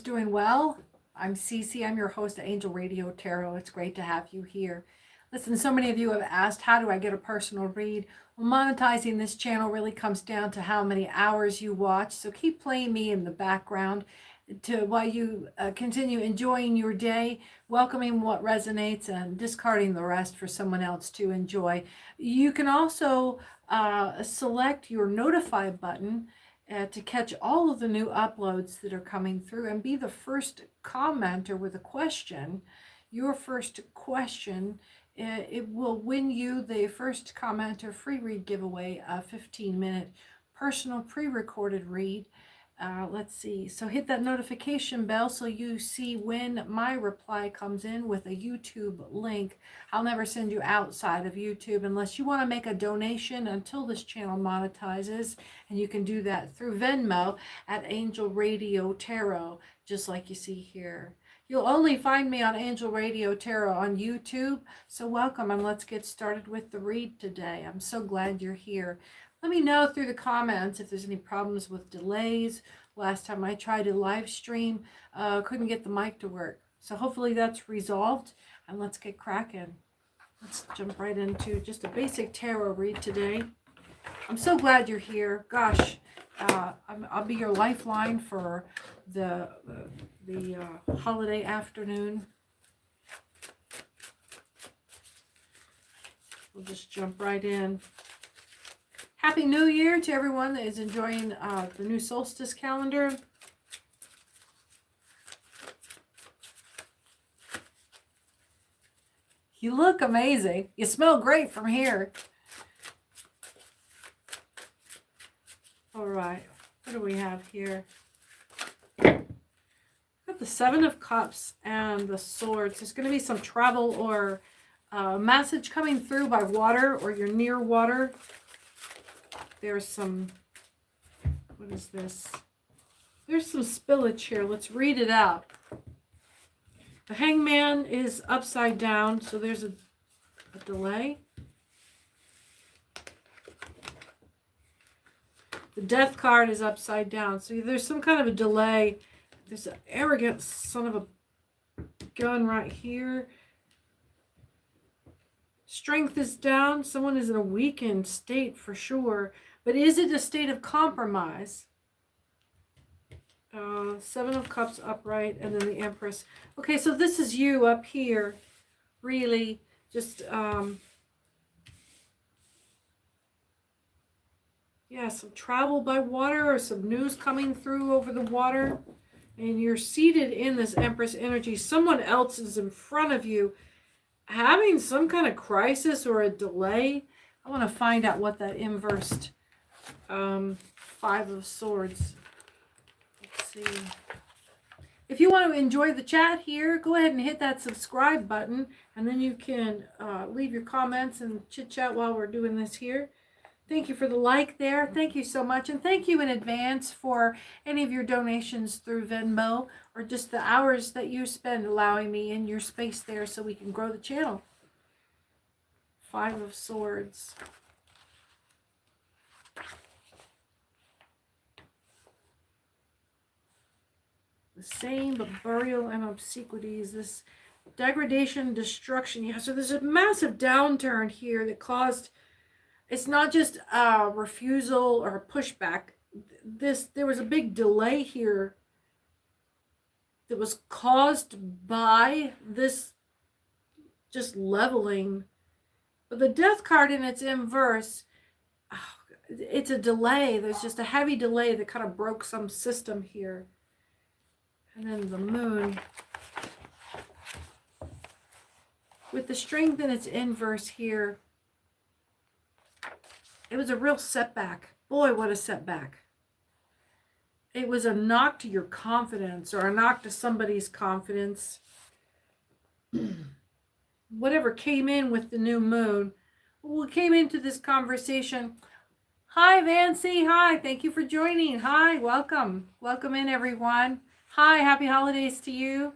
doing well. I'm Cece. I'm your host at Angel Radio Tarot. It's great to have you here. Listen, so many of you have asked, how do I get a personal read? Well, monetizing this channel really comes down to how many hours you watch. So keep playing me in the background while you continue enjoying your day, welcoming what resonates and discarding the rest for someone else to enjoy. You can also select your notify button to catch all of the new uploads that are coming through and be the first commenter with a question. Your first question, it will win you the first commenter free read giveaway, a 15-minute personal pre-recorded read. Let's see. So hit that notification bell so you see when my reply comes in with a YouTube link. I'll never send you outside of YouTube unless you want to make a donation until this channel monetizes. And you can do that through Venmo at Angel Radio Tarot, just like you see here. You'll only find me on Angel Radio Tarot on YouTube. So welcome, and let's get started with the read today. I'm so glad you're here. Let me know through the comments if there's any problems with delays. Last time I tried to live stream, couldn't get the mic to work. So hopefully that's resolved, and let's get cracking. Let's jump right into just a basic tarot read today. I'm so glad you're here. Gosh, I'll be your lifeline for the holiday afternoon. We'll just jump right in. Happy New Year to everyone that is enjoying the new solstice calendar. You look amazing. You smell great from here. All right, what do we have here? Got the Seven of Cups and the Swords. There's going to be some travel or message coming through by water, or you're near water. There's some, what is this? There's some spillage here. Let's read it out. The Hangman is upside down, so there's a delay. The Death card is upside down, so there's some kind of a delay. There's an arrogant son of a gun right here. Strength is down. Someone is in a weakened state for sure. But is it a state of compromise? Seven of Cups upright, and then the Empress. Okay, so this is you up here. Really just, yeah, some travel by water or some news coming through over the water. And you're seated in this Empress energy. Someone else is in front of you having some kind of crisis or a delay. I want to find out what that inversed Five of Swords. Let's see. If you want to enjoy the chat here, go ahead and hit that subscribe button, and then you can leave your comments and chit chat while we're doing this here. Thank you for the like there. Thank you so much. And thank you in advance for any of your donations through Venmo, or just the hours that you spend allowing me in your space there so we can grow the channel. Five of Swords. The same, but burial and obsequies. This degradation, destruction. Yeah, so there's a massive downturn here that caused... It's not just a refusal or a pushback. There was a big delay here that was caused by this just leveling. But the Death card in its inverse, it's a delay. There's just a heavy delay that kind of broke some system here. And then the Moon. With the Strength in its inverse here, it was a real setback. Boy, what a setback. It was a knock to your confidence, or a knock to somebody's confidence. Whatever came in with the new moon. We came into this conversation. Hi, Vancy. Hi, thank you for joining. Hi, welcome. Welcome in, everyone. Hi, happy holidays to you.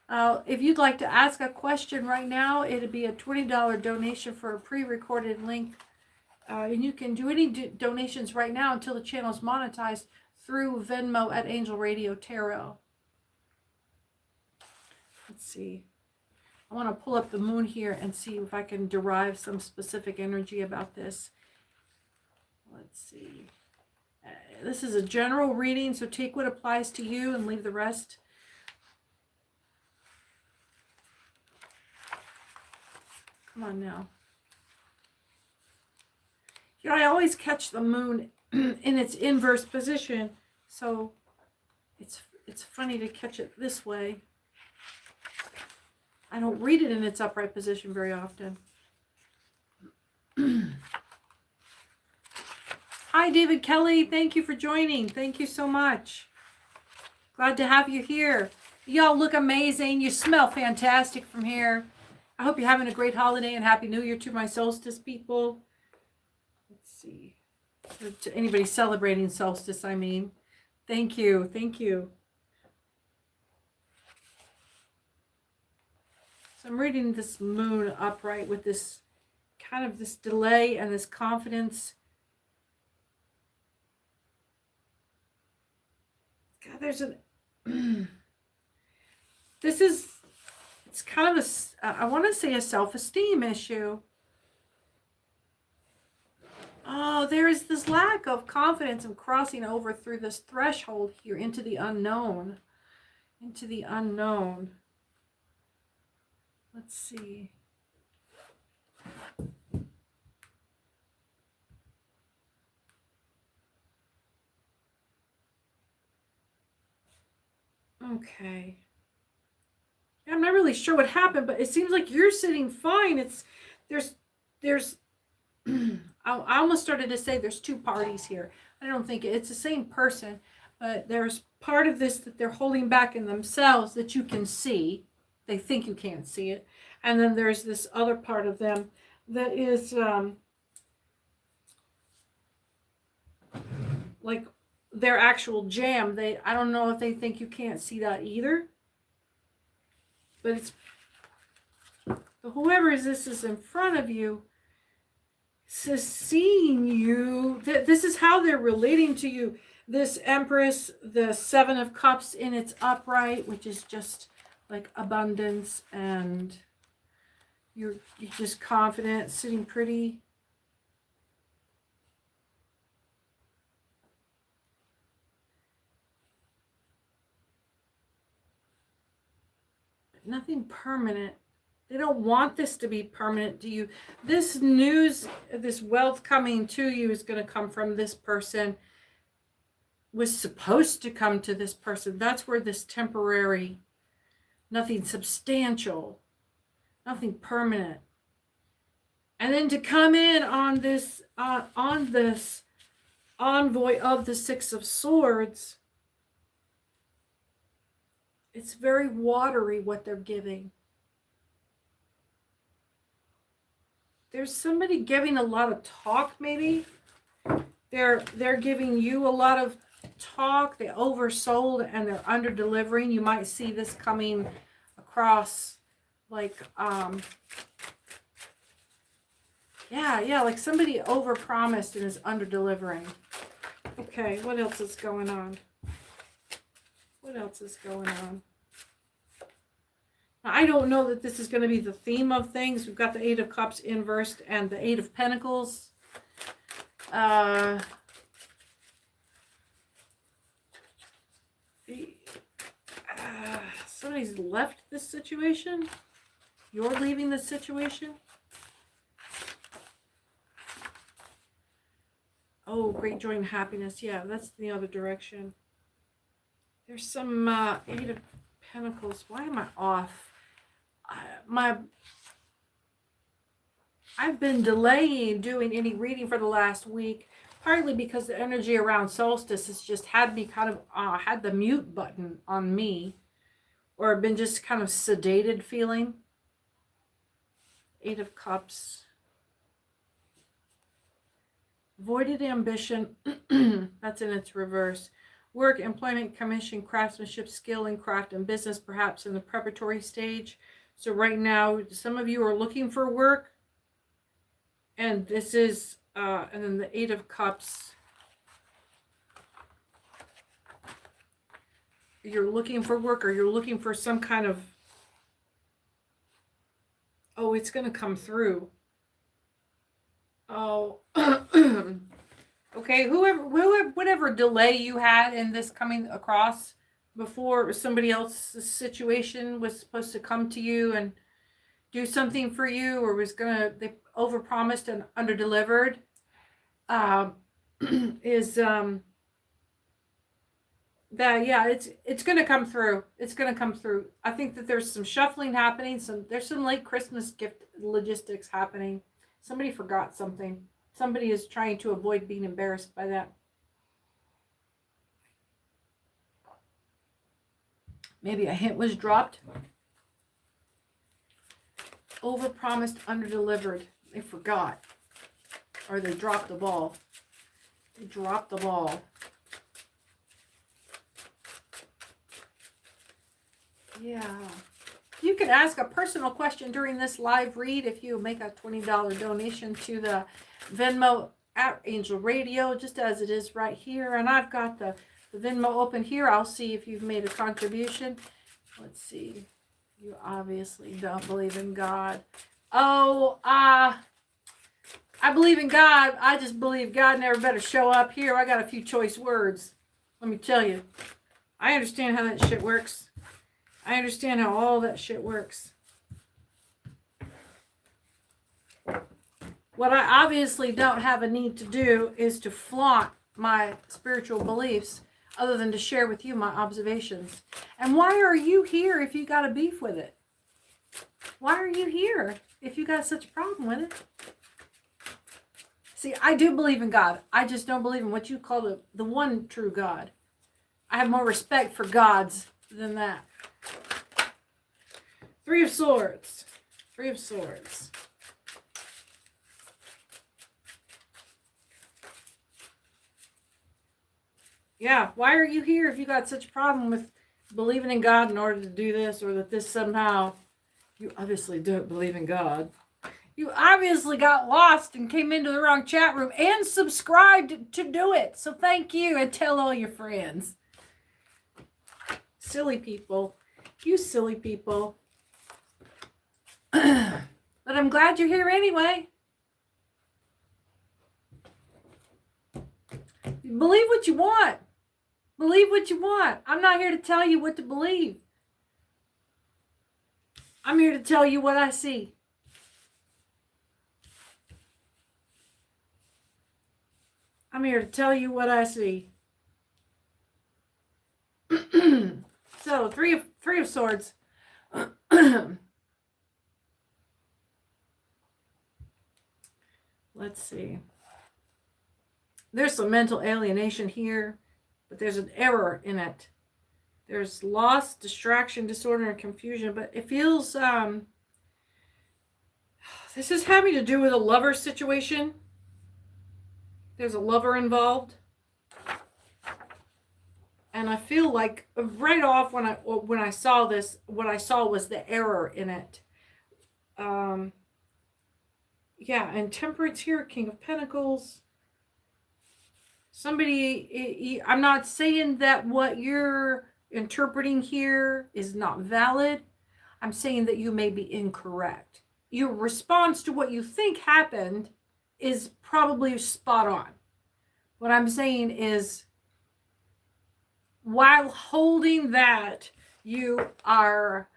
If you'd like to ask a question right now, it'd be a $20 donation for a pre-recorded link. And you can do any donations right now until the channel is monetized through Venmo at Angel Radio Tarot. Let's see. I want to pull up the moon here and see if I can derive some specific energy about this. Let's see. This is a general reading, so take what applies to you and leave the rest. Come on now. You know, I always catch the moon in its inverse position, so it's funny to catch it this way. I don't read it in its upright position very often. Hi, David Kelly. Thank you for joining. Thank you so much. Glad to have you here. Y'all look amazing. You smell fantastic from here. I hope you're having a great holiday and Happy New Year to my solstice people. Let's see. To anybody celebrating solstice, I mean. Thank you. Thank you. So I'm reading this moon upright with this kind of this delay and this confidence. God, there's an... this is... It's kind of a... I want to say a self-esteem issue. Oh, there is this lack of confidence in crossing over through this threshold here into the unknown. Into the unknown. Let's see. Okay. I'm not really sure what happened, but it seems like you're sitting fine. There's I almost started to say there's two parties here. I don't think it's the same person, but there's part of this that they're holding back in themselves that you can see. They think you can't see it. And then there's this other part of them that is like their actual jam. I don't know if they think you can't see that either. But it's whoever this is in front of you is seeing you. This is how they're relating to you. This Empress, the Seven of Cups in its upright, which is just like abundance, and you're just confident, sitting pretty. Nothing permanent. They don't want this to be permanent to you. This news, this wealth coming to you is going to come from this person. Was supposed to come to this person. That's where this temporary, nothing substantial, nothing permanent. And then to come in on this envoy of the Six of Swords, it's very watery what they're giving. There's somebody giving a lot of talk, maybe. They're giving you a lot of talk. They oversold and they're under delivering. You might see this coming across like like somebody overpromised and is under delivering. Okay, what else is going on? What else is going on? Now, I don't know that this is going to be the theme of things. We've got the Eight of Cups inversed and the Eight of Pentacles. Somebody's left this situation. You're leaving this situation. Oh, great joy and happiness. Yeah, that's the other direction. There's some Eight of Pentacles. Why am I off? I've been delaying doing any reading for the last week, partly because the energy around solstice has just had me kind of had the mute button on me, or been just kind of sedated feeling. Eight of Cups. Voided ambition. That's in its reverse. Work, employment, commission, craftsmanship, skill in craft and business, perhaps in the preparatory stage. So right now, some of you are looking for work. And this is, and then the Eight of Cups. You're looking for work, or you're looking for some kind of Oh, it's going to come through. Oh, okay. Whatever delay you had in this coming across before, somebody else's situation was supposed to come to you and do something for you, or they overpromised and underdelivered, is that, yeah, it's gonna come through. It's gonna come through. I think that there's some shuffling happening. There's some late Christmas gift logistics happening. Somebody forgot something. Somebody is trying to avoid being embarrassed by that. Maybe a hint was dropped. Overpromised, underdelivered. They forgot. Or they dropped the ball. They dropped the ball. Yeah. You can ask a personal question during this live read if you make a $20 donation to the Venmo at Angel Radio, just as it is right here. And I've got the Venmo open here. I'll see if you've made a contribution. Let's see. You obviously don't believe in God. Oh, I believe in God. I just believe God never better show up here. I got a few choice words. Let me tell you. I understand how that shit works. I understand how all that shit works. What I obviously don't have a need to do is to flaunt my spiritual beliefs, other than to share with you my observations. And why are you here if you got a beef with it? Why are you here if you got such a problem with it? See, I do believe in God. I just don't believe in what you call the one true God. I have more respect for gods than that. Three of Swords. Three of Swords. Yeah, why are you here if you got such a problem with believing in God in order to do this, or that this somehow, you obviously don't believe in God. You obviously got lost and came into the wrong chat room and subscribed to do it. So thank you, and tell all your friends. Silly people. You silly people. But I'm glad you're here anyway. Believe what you want. Believe what you want. I'm not here to tell you what to believe. I'm here to tell you what I see. I'm here to tell you what I see. So, three of Swords. Let's see. There's some mental alienation here, but there's an error in it. There's loss, distraction, disorder, and confusion, but it feels, this is having to do with a lover situation. There's a lover involved. And I feel like right off when I saw this, what I saw was the error in it. Yeah, and Temperance here, King of Pentacles. Somebody, I'm not saying that what you're interpreting here is not valid. I'm saying that you may be incorrect. Your response to what you think happened is probably spot on. What I'm saying is, while holding that, you are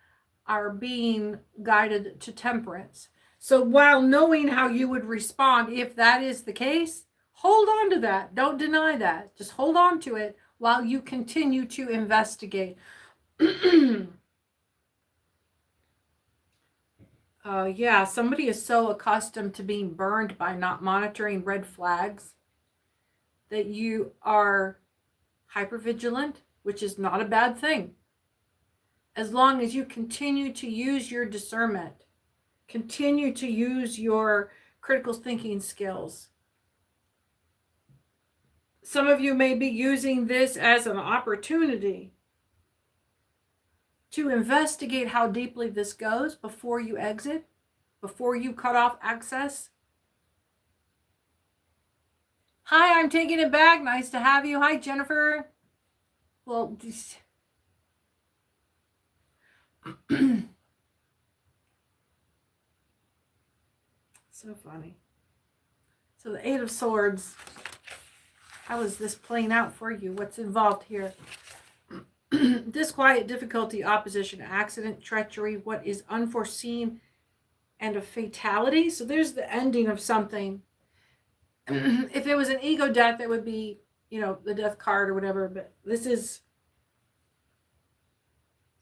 being guided to temperance. So while knowing how you would respond if that is the case, hold on to that. Don't deny that. Just hold on to it while you continue to investigate. Yeah, somebody is so accustomed to being burned by not monitoring red flags that you are hypervigilant, which is not a bad thing. As long as you continue to use your discernment, continue to use your critical thinking skills. Some of you may be using this as an opportunity to investigate how deeply this goes before you exit, before you cut off access. Hi, I'm taking it back. Nice to have you. Hi, Jennifer. Well, So funny. So the Eight of Swords. How is this playing out for you? What's involved here? Disquiet, difficulty, opposition, accident, treachery, what is unforeseen, and a fatality. So there's the ending of something. If it was an ego death, it would be, you know, the death card or whatever. But this is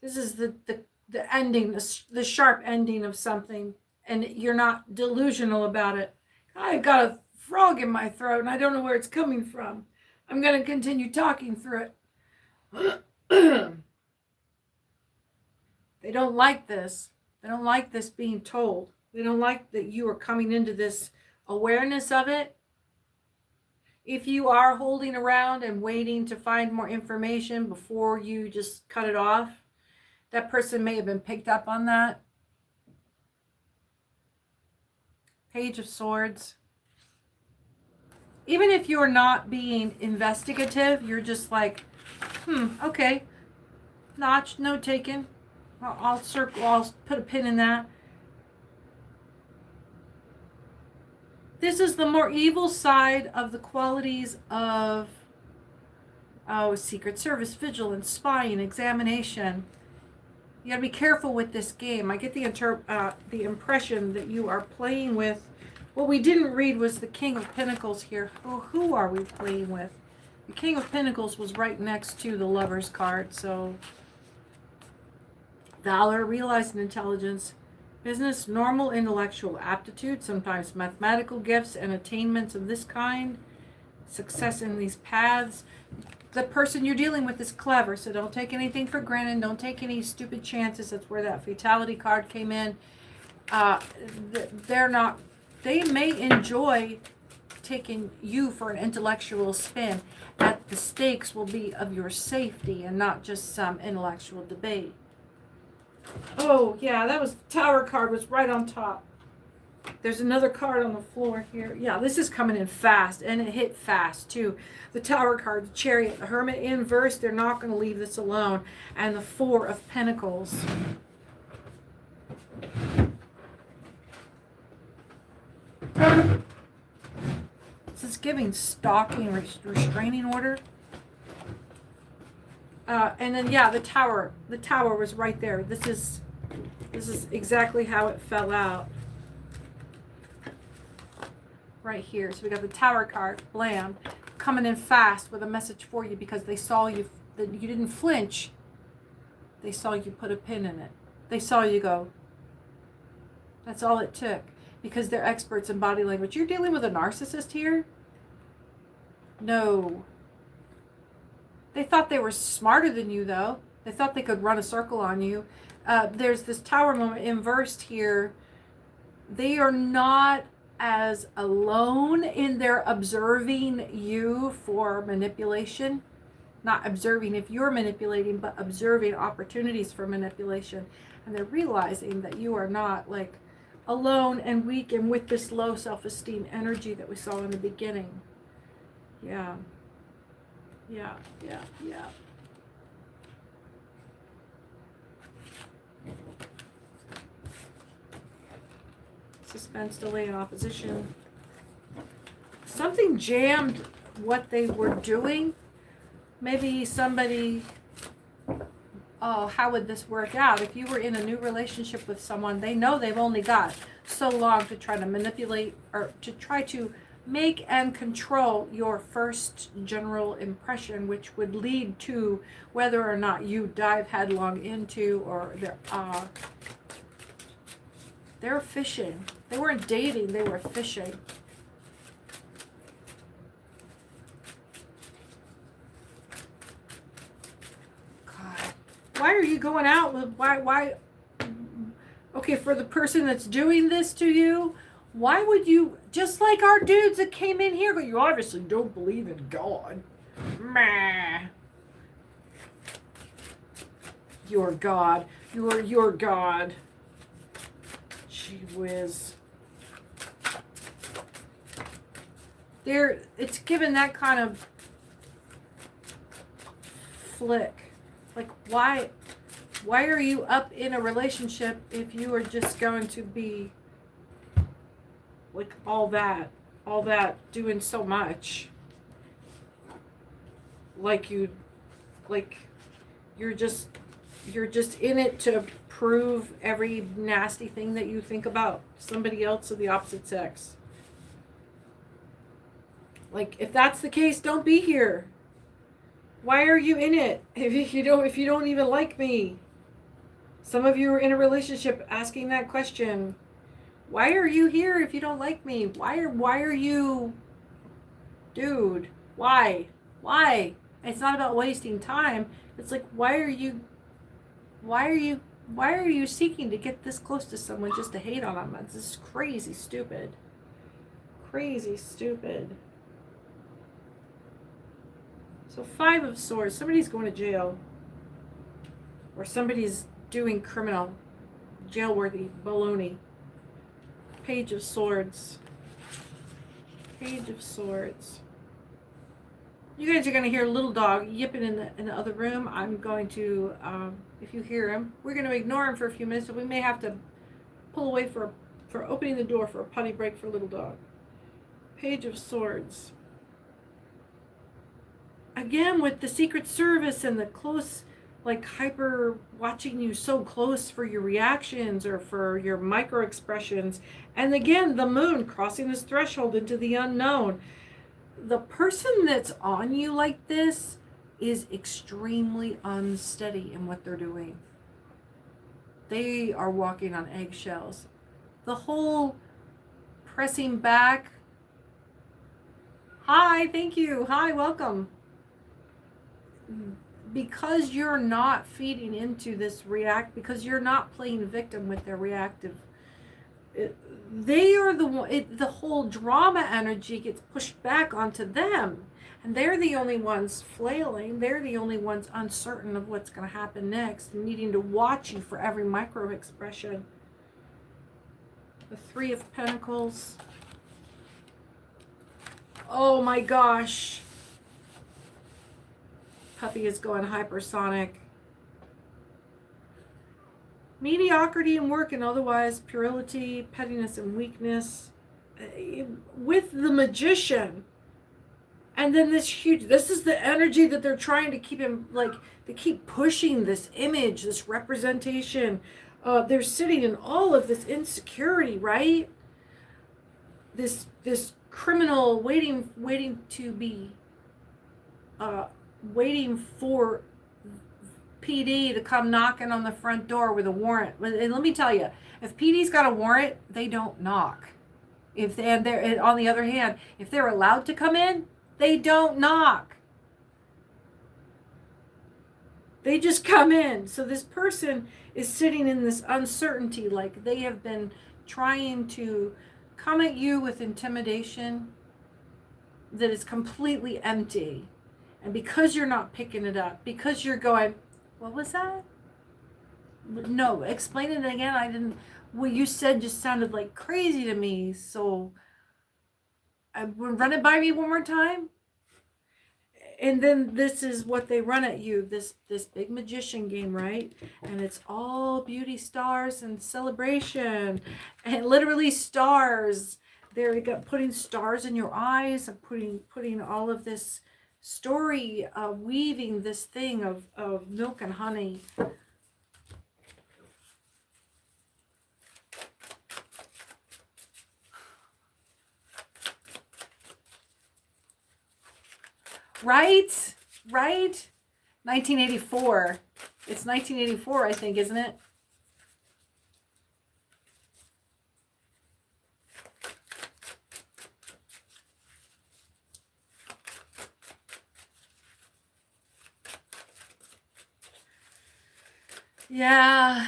the ending, the sharp ending of something, and you're not delusional about it. I got a frog in my throat, and I don't know where it's coming from. I'm going to continue talking through it. They don't like this. They don't like this being told. They don't like that you are coming into this awareness of it. If you are holding around and waiting to find more information before you just cut it off, that person may have been picked up on that. Page of Swords. Even if you're not being investigative, you're just like, okay, notch, note taken. I'll circle, I'll put a pin in that. This is the more evil side of the qualities of Secret Service, vigilance, spying, examination. You gotta be careful with this game. I get the impression that you are playing with. What we didn't read was the King of Pentacles here. Who are we playing with? The King of Pentacles was right next to the Lover's card. So, valor, realizing intelligence, business, normal intellectual aptitude, sometimes mathematical gifts and attainments of this kind, success in these paths. The person you're dealing with is clever, so don't take anything for granted. Don't take any stupid chances. That's where that fatality card came in. They may enjoy taking you for an intellectual spin. The stakes will be of your safety and not just some intellectual debate. Oh, yeah, that was the Tower card was right on top. There's another card on the floor here. Yeah, this is coming in fast, and it hit fast, too. The Tower card, the Chariot, the Hermit inverse, they're not going to leave this alone. And the Four of Pentacles. This is giving stalking, restraining order. And then, yeah, the Tower was right there. This is exactly how it fell out. Right here. So we got the Tower card, blam, coming in fast with a message for you because they saw you, that you didn't flinch. They saw you put a pin in it. They saw you go. That's all it took because they're experts in body language. You're dealing with a narcissist here? No. They thought they were smarter than you, though. They thought they could run a circle on you. There's this Tower moment inversed here. They are not as alone in their observing you for manipulation. Not observing if you're manipulating, but observing opportunities for manipulation. And they're realizing that you are not like alone and weak and with this low self-esteem energy that we saw in the beginning. Yeah. Yeah. Suspense, delay, and opposition. Something jammed what they were doing. Maybe somebody, oh, how would this work out? If you were in a new relationship with someone, they know they've only got so long to try to manipulate or to try to make and control your first general impression, which would lead to whether or not you dive headlong into or they're fishing. They weren't dating, they were fishing. God, why are you going out with, why, okay, for the person that's doing this to you, why would you, just like our dudes that came in here, but you obviously don't believe in God. Meh. Your God. You're your God. Gee whiz. It's given that kind of flick. Like, why are you up in a relationship if you are just going to be like all that doing so much. Like like you're just in it to prove every nasty thing that you think about somebody else of the opposite sex. Like, if that's the case, don't be here. Why are you in it if you don't even like me? Some of you are in a relationship asking that question. Why are you here if you don't like me? Why are you, dude? Why? It's not about wasting time. It's like, why are you seeking to get this close to someone just to hate on them? This is crazy stupid. Crazy stupid. So 5 of Swords, somebody's going to jail. Or somebody's doing criminal, jail-worthy baloney. Page of Swords. Page of Swords. You guys are going to hear a little dog yipping in the other room. I'm going to, if you hear him, we're going to ignore him for a few minutes, so we may have to pull away for opening the door for a potty break for little dog. Page of Swords. Again, with the Secret Service and the close, like hyper watching you so close for your reactions or for your micro expressions. And again, the moon crossing this threshold into the unknown. The person that's on you like this is extremely unsteady in what they're doing. They are walking on eggshells. The whole pressing back. Hi, thank you. Hi, welcome. Because you're not feeding into this because you're not playing victim with their reactive, they are the one, the whole drama energy gets pushed back onto them, and they're the only ones flailing. They're the only ones uncertain of what's going to happen next, and needing to watch you for every micro expression. The 3 of Pentacles. Oh my gosh. Puppy is going hypersonic. Mediocrity in work and otherwise, puerility, pettiness, and weakness. With the Magician. And then this is the energy that they're trying to keep him, like, they keep pushing this image, this representation. They're sitting in all of this insecurity, right? This criminal waiting to be, waiting for PD to come knocking on the front door with a warrant. And let me tell you, if PD's got a warrant, they don't knock. And on the other hand, if they're allowed to come in, they don't knock. They just come in. So this person is sitting in this uncertainty, like they have been trying to come at you with intimidation that is completely empty. And because you're not picking it up, because you're going, what was that? No, explain it again. I didn't, what you said just sounded like crazy to me. So run it by me one more time. And then this is what they run at you, this big magician game, right? And it's all beauty, stars, and celebration. And literally stars. They're putting stars in your eyes and putting all of this story, weaving this thing of milk and honey. Right? 1984. It's 1984, I think, isn't it? Yeah.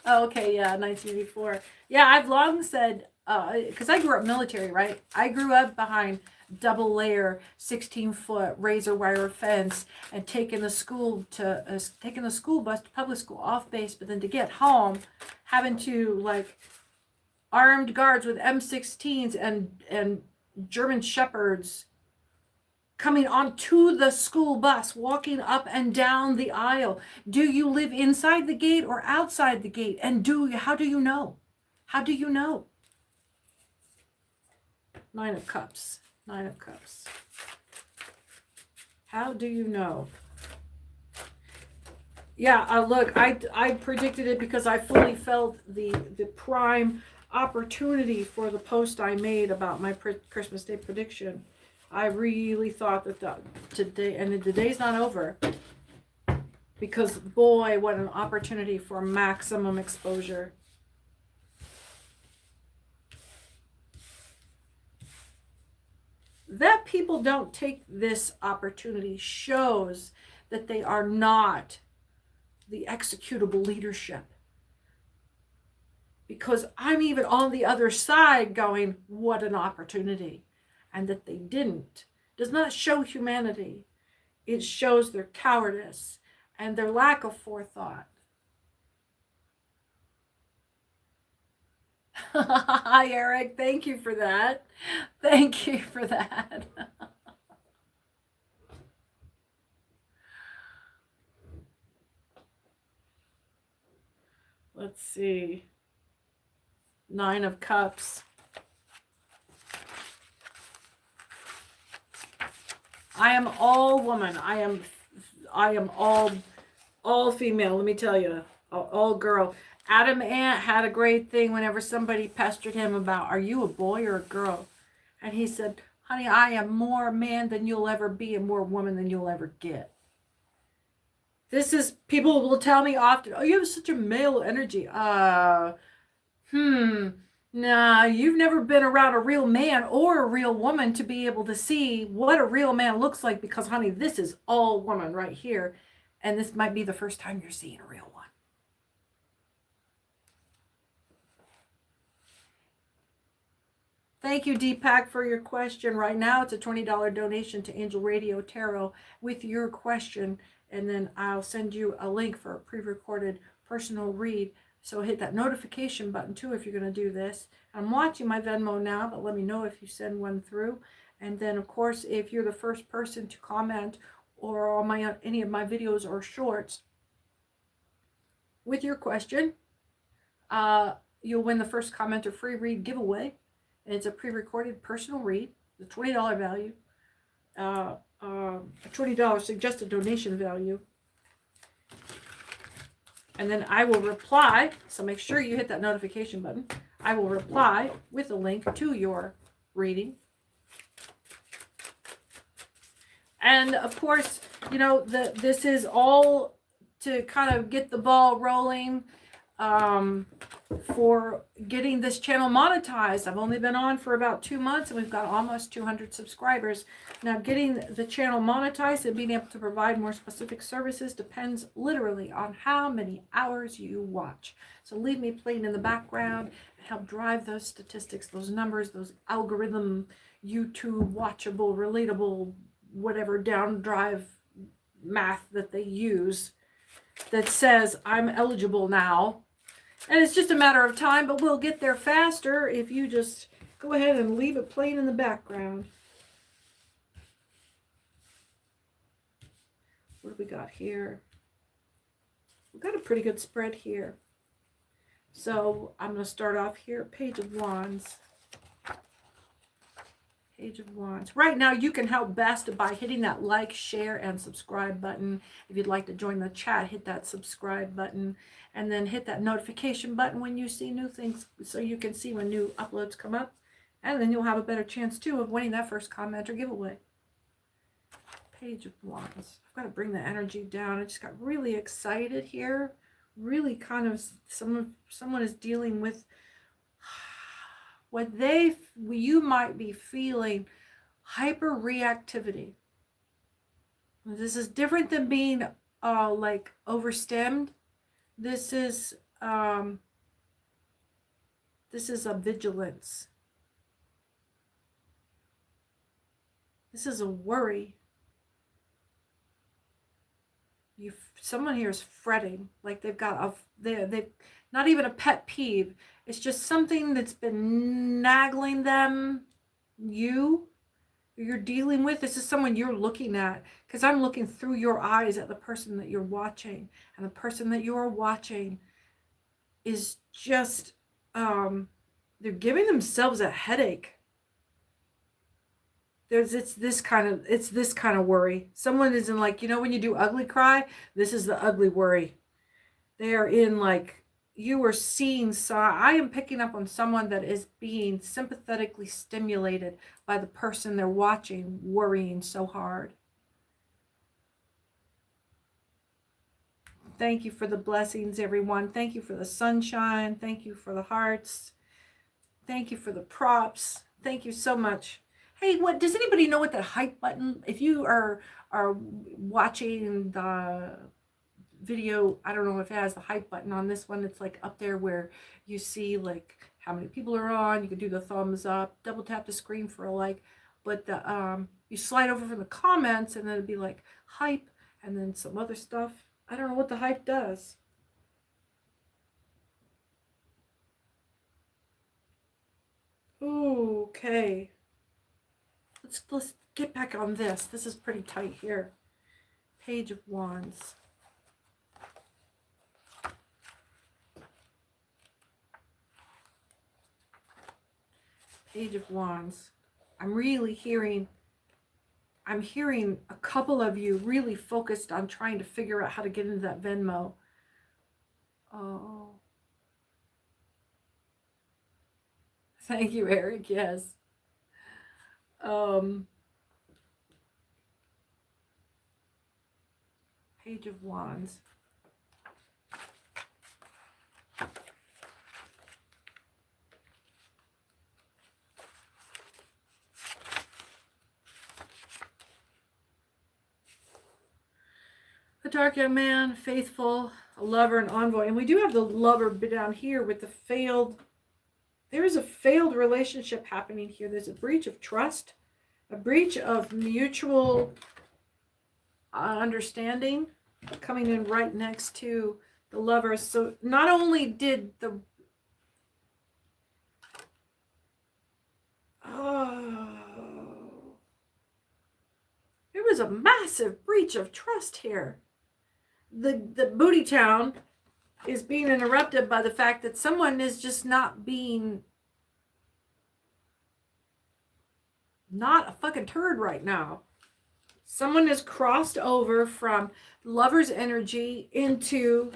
Oh, okay, yeah, 1984. Yeah, I've long said, because I grew up military, right? I grew up behind double layer 16-foot razor wire fence and taking the school bus to public school off base, but then to get home having to, like, armed guards with M16s and German shepherds coming onto the school bus, walking up and down the aisle. Do you live inside the gate or outside the gate? And how do you know? How do you know? Nine of Cups. Nine of Cups. How do you know? Yeah, look, I predicted it because I fully felt the prime opportunity for the post I made about my Christmas Day prediction. I really thought that today, and the day's not over, because boy, what an opportunity for maximum exposure. That people don't take this opportunity shows that they are not the executable leadership. Because I'm even on the other side going, what an opportunity. And that they didn't does not show humanity. It shows their cowardice and their lack of forethought. Hi, Eric. Thank you for that. Thank you for that. Let's see. Nine of Cups. I am all woman. I am all female. Let me tell you, all girl. Adam Ant had a great thing whenever somebody pestered him about, are you a boy or a girl? And he said, honey, I am more man than you'll ever be and more woman than you'll ever get. This is, people will tell me often, oh, you have such a male energy. Nah, you've never been around a real man or a real woman to be able to see what a real man looks like, because, honey, this is all woman right here. And this might be the first time you're seeing a real one. Thank you, Deepak, for your question. Right now, it's a $20 donation to Angel Radio Tarot with your question. And then I'll send you a link for a pre-recorded personal read. So hit that notification button too if you're going to do this. I'm watching my Venmo now, but let me know if you send one through. And then, of course, if you're the first person to comment or on any of my videos or shorts with your question, you'll win the first comment or free read giveaway. And it's a pre-recorded personal read, the $20 value, a $20 suggested donation value. And then I will reply, so make sure you hit that notification button. I will reply with a link to your reading. And of course, you know, this is all to kind of get the ball rolling for getting this channel monetized. I've only been on for about 2 months and we've got almost 200 subscribers. Now, getting the channel monetized and being able to provide more specific services depends literally on how many hours you watch. So leave me playing in the background and help drive those statistics, those numbers, those algorithm, YouTube watchable, relatable, whatever down drive math that they use that says I'm eligible now. And it's just a matter of time, but we'll get there faster if you just go ahead and leave it playing in the background. What do we got here? We've got a pretty good spread here. So I'm going to start off here, Page of Wands. Page of Wands. Right now, you can help best by hitting that like, share, and subscribe button. If you'd like to join the chat, hit that subscribe button. And then hit that notification button when you see new things so you can see when new uploads come up. And then you'll have a better chance, too, of winning that first comment or giveaway. Page of Wands. I've got to bring the energy down. I just got really excited here. Really kind of someone is dealing with what you might be feeling, hyper reactivity. This is different than being like overstimmed. This is a vigilance. This is a worry. Someone here is fretting, like they've got they've not even a pet peeve. It's just something that's been nagging them. You're dealing with. This is someone you're looking at, because I'm looking through your eyes at the person that you're watching, and the person that you're watching is just they're giving themselves a headache. it's this kind of worry. Someone is in, like, when you do ugly cry, this is the ugly worry. They are in, like, you are seeing, so I am picking up on someone that is being sympathetically stimulated by the person they're watching worrying so hard. Thank you for the blessings, everyone. Thank you for the sunshine. Thank you for the hearts. Thank you for the props. Thank you so much. Hey, what does anybody know what that hype button? If you are watching the video, I don't know if it has the hype button on this one. It's like up there where you see like how many people are on. You can do the thumbs up, double tap the screen for a like. But the you slide over from the comments and then it'd be like hype and then some other stuff. I don't know what the hype does. Ooh, okay. Let's get back on this. This is pretty tight here. Page of Wands. Page of Wands. I'm hearing a couple of you really focused on trying to figure out how to get into that Venmo. Oh. Thank you, Eric. Yes. Page of Wands. A dark young man, faithful, a lover, an envoy. And we do have the lover down here with the failed. There is a failed relationship happening here. There's a breach of trust, a breach of mutual understanding coming in right next to the lover. So not only did the there was a massive breach of trust here. The booty town is being interrupted by the fact that someone is just not a fucking turd right now. Someone has crossed over from lover's energy into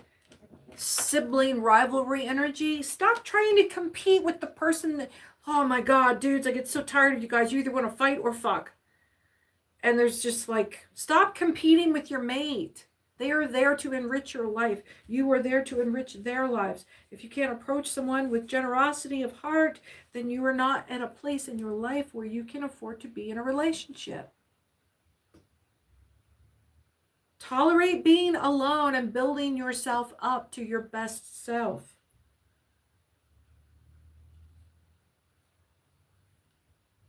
sibling rivalry energy. Stop trying to compete with the person that, oh my God, dudes, I get so tired of you guys. You either want to fight or fuck. And there's just like, stop competing with your mate. They are there to enrich your life. You are there to enrich their lives. If you can't approach someone with generosity of heart, then you are not at a place in your life where you can afford to be in a relationship. Tolerate being alone and building yourself up to your best self.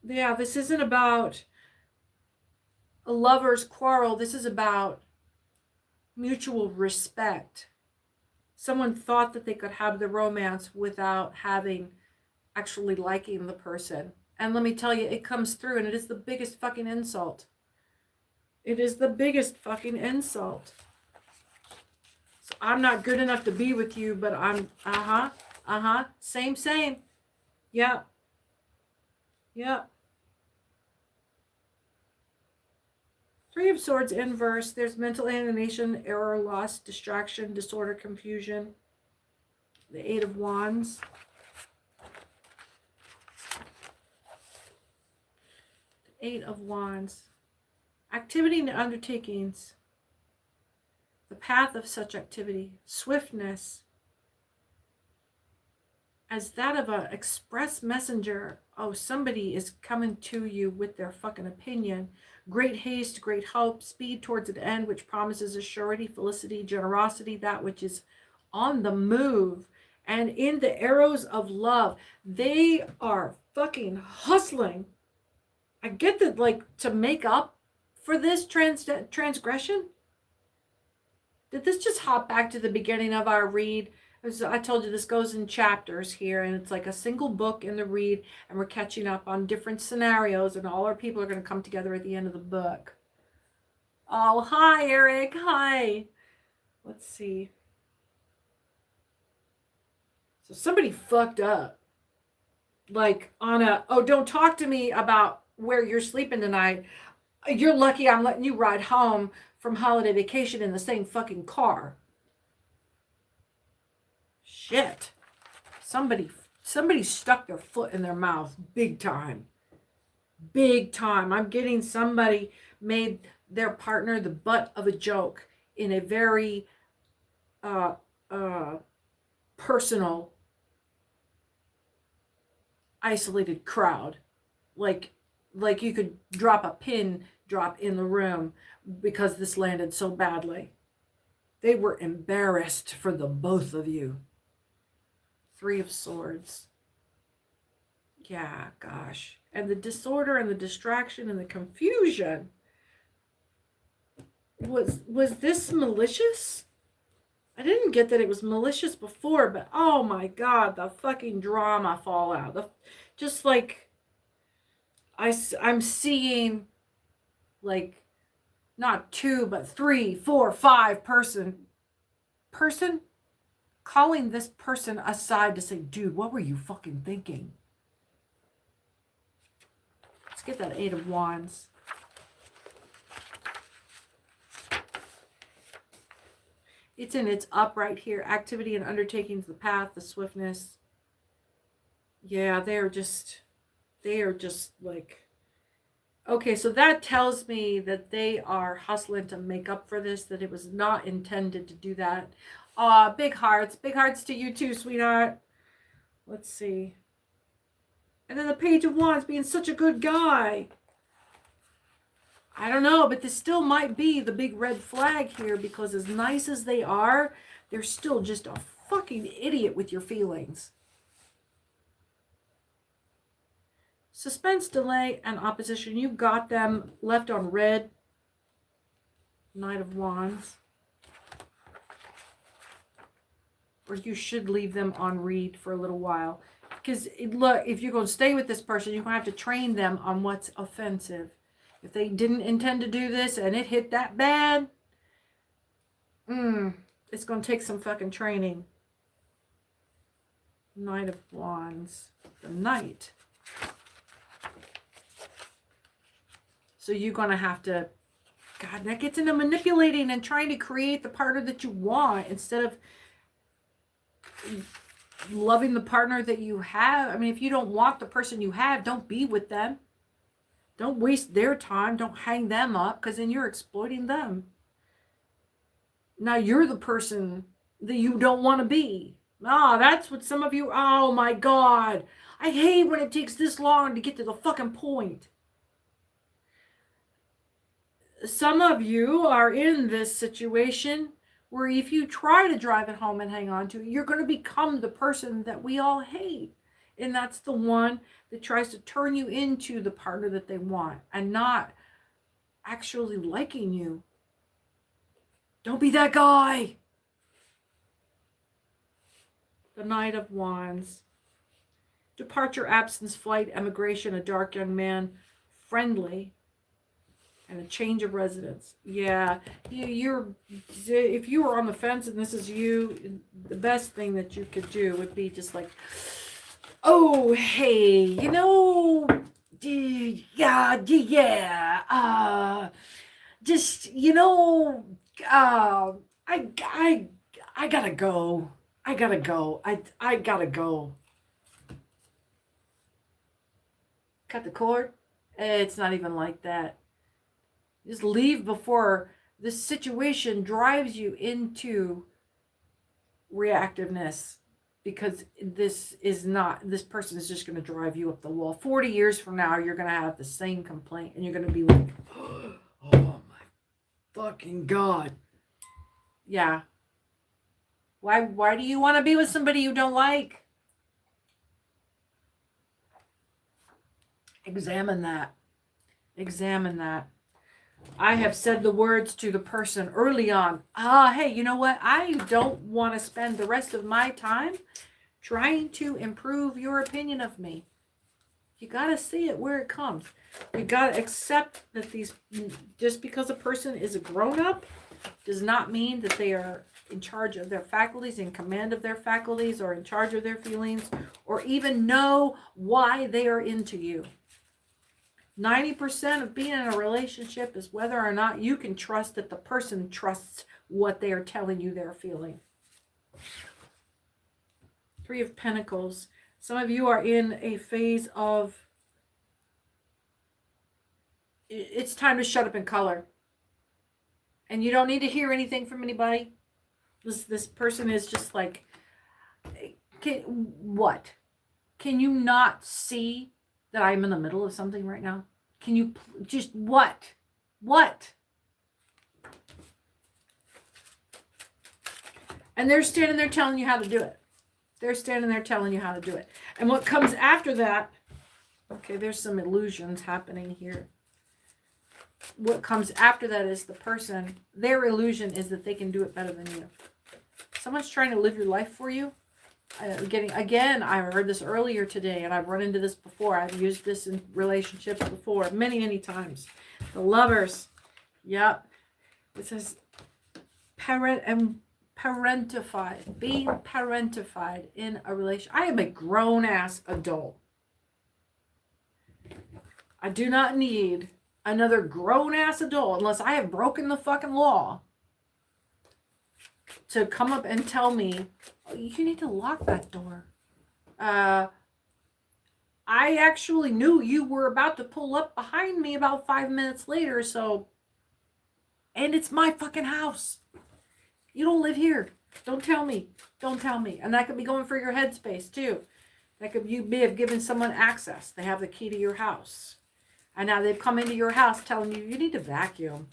Yeah, this isn't about a lover's quarrel. This is about mutual respect. Someone thought that they could have the romance without actually liking the person. And let me tell you, it comes through and it is the biggest fucking insult. It is the biggest fucking insult. So I'm not good enough to be with you, but I'm, same. Yep. Three of Swords inverse. There's mental alienation, error, loss, distraction, disorder, confusion. The Eight of Wands. The Eight of Wands. Activity and undertakings. The path of such activity. Swiftness. As that of an express messenger. Oh, somebody is coming to you with their fucking opinion. Great haste, great hope, speed towards an end, which promises assurity, felicity, generosity, that which is on the move. And in the arrows of love, they are fucking hustling. I get that, like, to make up for this transgression. Did this just hop back to the beginning of our read? I told you this goes in chapters here, and it's like a single book in the read, and we're catching up on different scenarios, and all our people are going to come together at the end of the book. Oh, hi, Eric. Hi. Let's see. So somebody fucked up. Like on a, oh, don't talk to me about where you're sleeping tonight. You're lucky I'm letting you ride home from holiday vacation in the same fucking car. Shit. Somebody stuck their foot in their mouth big time. Big time. I'm getting somebody made their partner the butt of a joke in a very personal, isolated crowd. Like you could drop a pin drop in the room because this landed so badly. They were embarrassed for the both of you. 3 of Swords. Yeah, gosh. And the disorder and the distraction and the confusion. Was this malicious? I didn't get that it was malicious before, but oh my God, the fucking drama fallout. Just like, I'm seeing like not 2, but 3, 4, 5 person calling this person aside to say, dude, what were you fucking thinking? Let's get that 8 of Wands. It's in its up right here. Activity and undertakings, the path, the swiftness. Yeah, they are just like, okay, so that tells me that they are hustling to make up for this, that it was not intended to do that. Big hearts to you too, sweetheart. Let's see. And then the Page of Wands, being such a good guy. I don't know, but this still might be the big red flag here, because as nice as they are, they're still just a fucking idiot with your feelings. Suspense, delay, and opposition. You got them left on red. Knight of Wands. Or you should leave them on read for a little while. Because, look, if you're going to stay with this person, you're going to have to train them on what's offensive. If they didn't intend to do this and it hit that bad, it's going to take some fucking training. Knight of Wands. The Knight. So you're going to have to, God, that gets into manipulating and trying to create the partner that you want instead of loving the partner that you have. I mean, if you don't want the person you have, don't be with them. Don't waste their time. Don't hang them up, because then you're exploiting them. Now you're the person that you don't want to be. That's what some of you, oh my God. I hate when it takes this long to get to the fucking point. Some of you are in this situation where if you try to drive it home and hang on to it, you're going to become the person that we all hate. And that's the one that tries to turn you into the partner that they want and not actually liking you. Don't be that guy. The Knight of Wands. Departure, absence, flight, emigration, a dark young man, friendly, and a change of residence. Yeah, if you were on the fence and this is you, the best thing that you could do would be just like, oh, hey, just, I gotta go. I gotta go. Cut the cord? It's not even like that. Just leave before this situation drives you into reactiveness, because this person is just going to drive you up the wall. 40 years from now, you're going to have the same complaint and you're going to be like, oh my fucking God. Yeah. Why do you want to be with somebody you don't like? Examine that. I have said the words to the person early on. Hey, you know what? I don't want to spend the rest of my time trying to improve your opinion of me. You got to see it where it comes. You got to accept that just because a person is a grown-up does not mean that they are in charge of their faculties, in command of their faculties, or in charge of their feelings, or even know why they are into you. 90% of being in a relationship is whether or not you can trust that the person trusts what they are telling you they're feeling. Three of Pentacles. Some of you are in a phase of, it's time to shut up and color. And you don't need to hear anything from anybody. This person is just like, what? Can you not see that I'm in the middle of something right now? Can you just, what? What? And they're standing there telling you how to do it. They're standing there telling you how to do it. And what comes after that, okay, there's some illusions happening here. What comes after that is the person, their illusion is that they can do it better than you. Someone's trying to live your life for you. Again, I heard this earlier today, and I've run into this before. I've used this in relationships before, many, many times. The Lovers. Yep. It says parentified, being parentified in a relation. I am a grown-ass adult. I do not need another grown-ass adult, unless I have broken the fucking law, to come up and tell me, oh, you need to lock that door. I actually knew you were about to pull up behind me about 5 minutes later, so, and it's my fucking house. You don't live here. Don't tell me. Don't tell me. And that could be going for your headspace too. That could, you may have given someone access. They have the key to your house. And now they've come into your house telling you, you need to vacuum.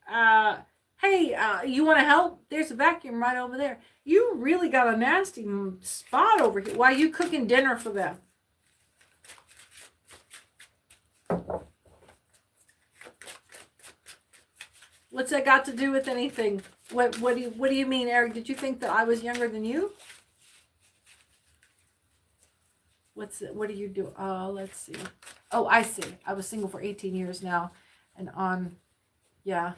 Hey, you want to help? There's a vacuum right over there. You really got a nasty spot over here. Why are you cooking dinner for them? What's that got to do with anything? What do you mean, Eric? Did you think that I was younger than you? What do you do? Oh, let's see. Oh, I see. I was single for 18 years now. And on, yeah.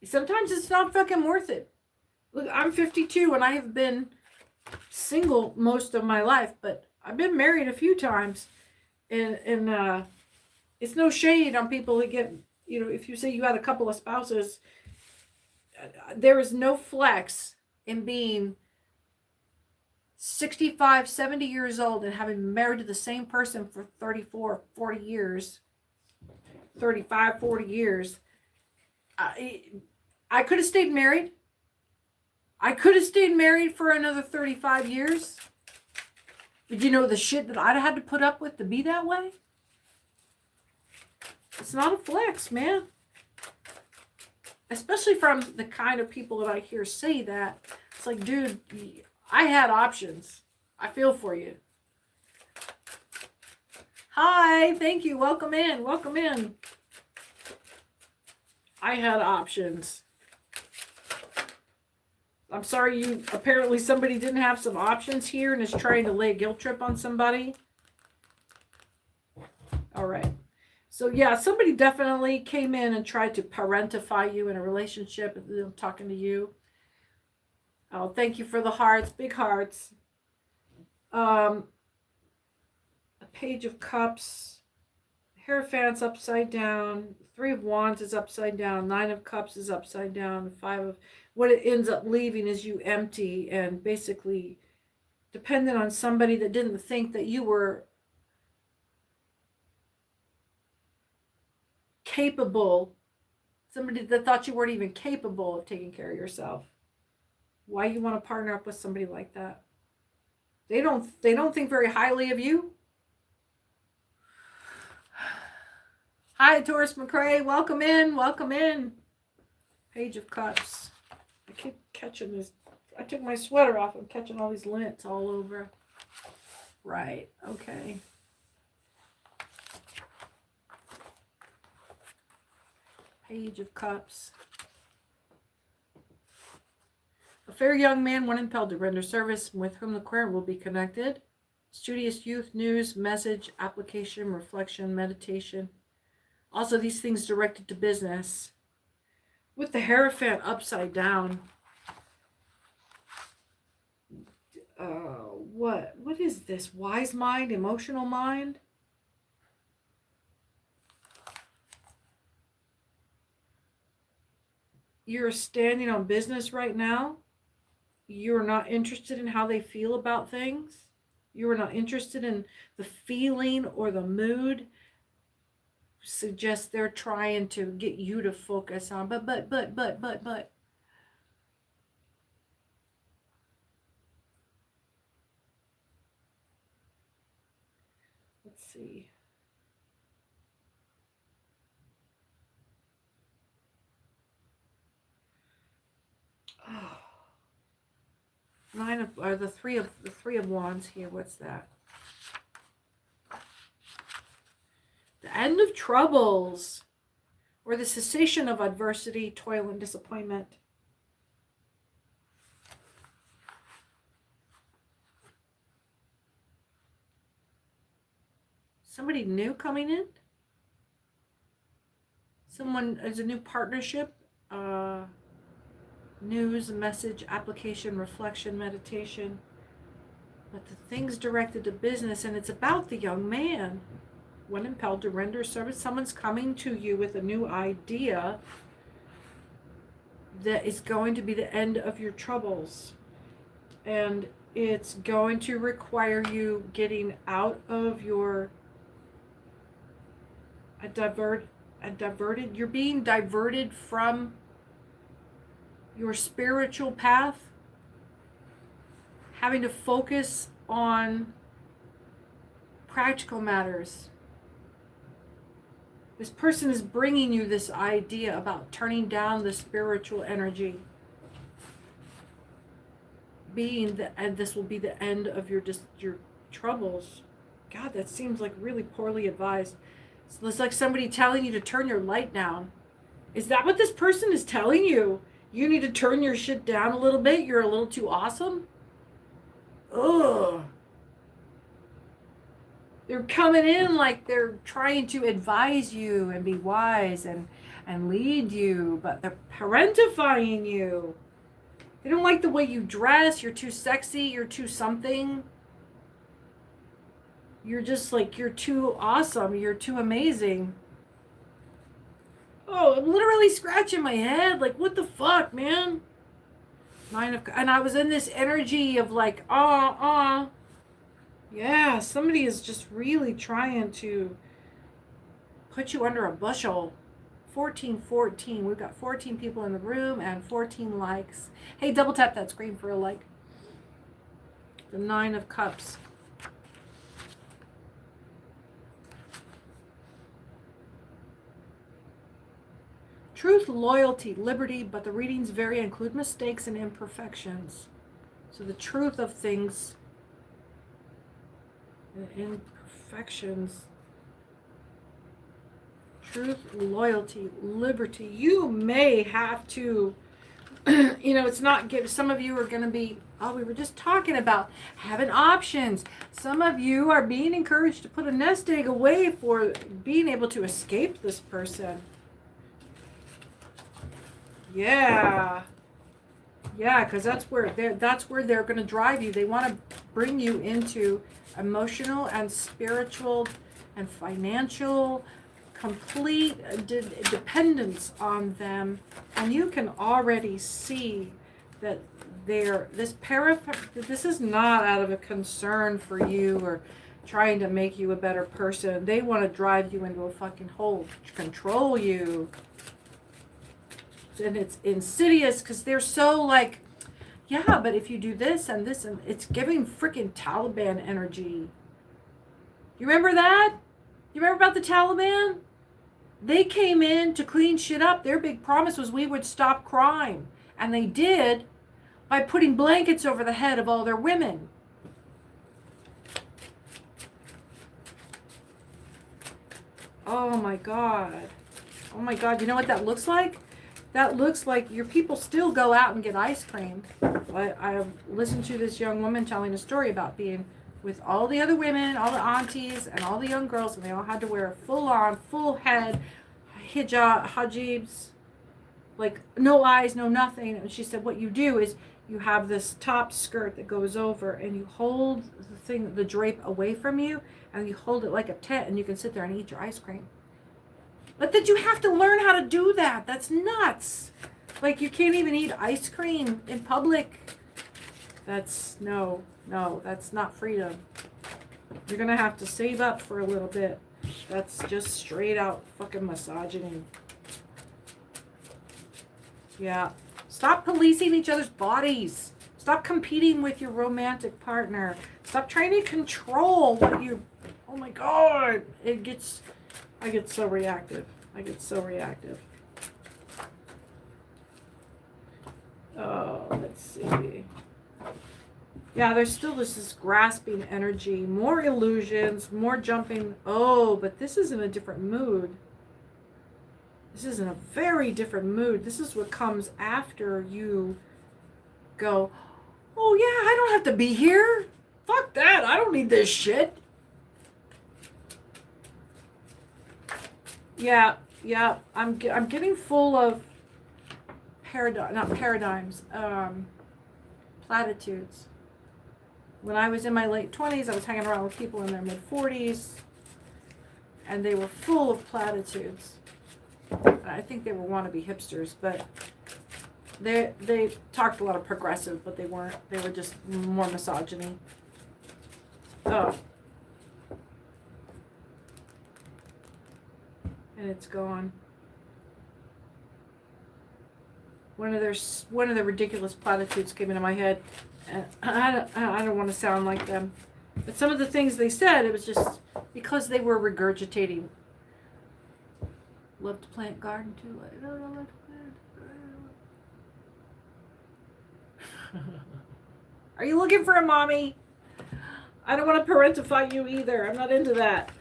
Sometimes it's not fucking worth it. Look, I'm 52 and I have been single most of my life, but I've been married a few times. And it's no shade on people who get, you know, if you say you had a couple of spouses, there is no flex in being 65, 70 years old and having been married to the same person for 34, 40 years, 35, 40 years. I could have stayed married. I could have stayed married for another 35 years. But you know the shit that I'd had to put up with to be that way? It's not a flex, man. Especially from the kind of people that I hear say that. It's like, dude, I had options. I feel for you. Hi, thank you. Welcome in. Welcome in. I had options. I'm sorry apparently somebody didn't have some options here and is trying to lay a guilt trip on somebody. All right. So yeah, somebody definitely came in and tried to parentify you in a relationship. I'm talking to you. Oh, thank you for the hearts, big hearts. A Page of Cups. Hierophant's upside down. Three of Wands is upside down. Nine of Cups is upside down. Five of... What it ends up leaving is you empty and basically dependent on somebody that didn't think that you were capable. Somebody that thought you weren't even capable of taking care of yourself. Why you want to partner up with somebody like that? They don't think very highly of you. Hi, Taurus McCrae. Welcome in. Welcome in. Page of Cups. I keep catching this. I took my sweater off. I'm catching all these lints all over. Right. Okay. Page of Cups. A fair young man, one impelled to render service, with whom the current will be connected. Studious youth, news, message, application, reflection, meditation. Also, these things directed to business. With the Hierophant upside down. What is this? Wise mind, emotional mind? You're standing on business right now. You're not interested in how they feel about things. You are not interested in the feeling or the mood. Suggests they're trying to get you to focus on, but. Let's see. Oh. The three of wands here. What's that? The end of troubles, or the cessation of adversity, toil, and disappointment. Somebody new coming in. Someone is a new partnership. News, message, application, reflection, meditation. But the thing's directed to business, and it's about the young man. When impelled to render service, someone's coming to you with a new idea that is going to be the end of your troubles. And it's going to require you getting out of your you're being diverted from your spiritual path, having to focus on practical matters. This person is bringing you this idea about turning down the spiritual energy, and this will be the end of your troubles. God, that seems like really poorly advised. It's like somebody telling you to turn your light down. Is that what this person is telling you? You need to turn your shit down a little bit? You're a little too awesome? Ugh. They're coming in like they're trying to advise you and be wise and lead you, but they're parentifying you. They don't like the way you dress. You're too sexy. You're too something. You're just like, you're too awesome. You're too amazing. Oh, I'm literally scratching my head. Like, what the fuck, man? And I was in this energy of like, yeah, somebody is just really trying to put you under a bushel. 1414. We've got 14 people in the room and 14 likes. Hey, double tap that screen for a like. The 9 of Cups. Truth, loyalty, liberty, but the readings vary and include mistakes and imperfections. So the truth of things and imperfections. Truth, loyalty, liberty. You may have to, it's not give. Some of you are going to be, we were just talking about having options. Some of you are being encouraged to put a nest egg away for being able to escape this person. Yeah, because that's where they're going to drive you. They want to bring you into emotional and spiritual and financial complete dependence on them, and you can already see that this is not out of a concern for you or trying to make you a better person. They want to drive you into a fucking hole, control you. And it's insidious because they're so like, yeah, but if you do this and this, and it's giving freaking Taliban energy. You remember that? You remember about the Taliban? They came in to clean shit up. Their big promise was we would stop crime. And they did by putting blankets over the head of all their women. Oh my God. Oh my God. You know what that looks like? That looks like your people still go out and get ice cream. I listened to this young woman telling a story about being with all the other women, all the aunties, and all the young girls, and they all had to wear full-on, full head hijabs, like no eyes, no nothing. And she said, what you do is you have this top skirt that goes over, and you hold the drape away from you, and you hold it like a tent, and you can sit there and eat your ice cream. But that you have to learn how to do that. That's nuts. Like, you can't even eat ice cream in public. That's, no, that's not freedom. You're going to have to save up for a little bit. That's just straight out fucking misogyny. Yeah. Stop policing each other's bodies. Stop competing with your romantic partner. Stop trying to control what you... Oh my God. I get so reactive. Oh, let's see. Yeah, there's still this grasping energy, more illusions, more jumping. Oh, but this is in a different mood. This is in a very different mood. This is what comes after you go, oh yeah, I don't have to be here. Fuck that. I don't need this shit. Yeah. I'm getting full of platitudes. When I was in my late 20s, I was hanging around with people in their mid 40s, and they were full of platitudes. I think they were wannabe hipsters, but they talked a lot of progressive, but they weren't. They were just more misogyny. Oh. And it's gone. One of the ridiculous platitudes came into my head, and I don't want to sound like them, but some of the things they said, it was just because they were regurgitating. Love to plant garden too. I don't know what to plant. Are you looking for a mommy? I don't want to parentify you either. I'm not into that.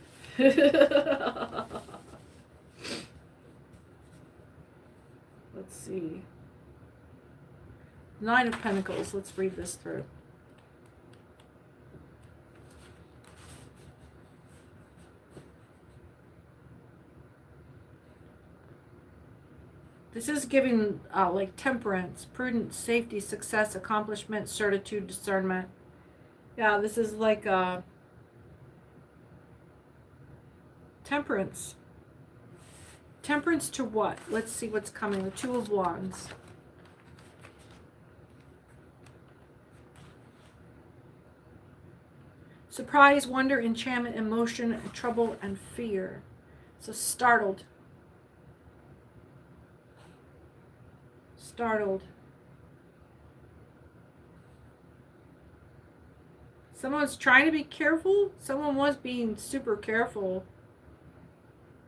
Let's see. 9 of Pentacles. Let's read this through. This is giving like temperance, prudence, safety, success, accomplishment, certitude, discernment. Yeah, this is like temperance. Temperance to what? Let's see what's coming. The 2 of Wands. Surprise, wonder, enchantment, emotion, trouble, and fear. So startled. Someone's trying to be careful. Someone was being super careful.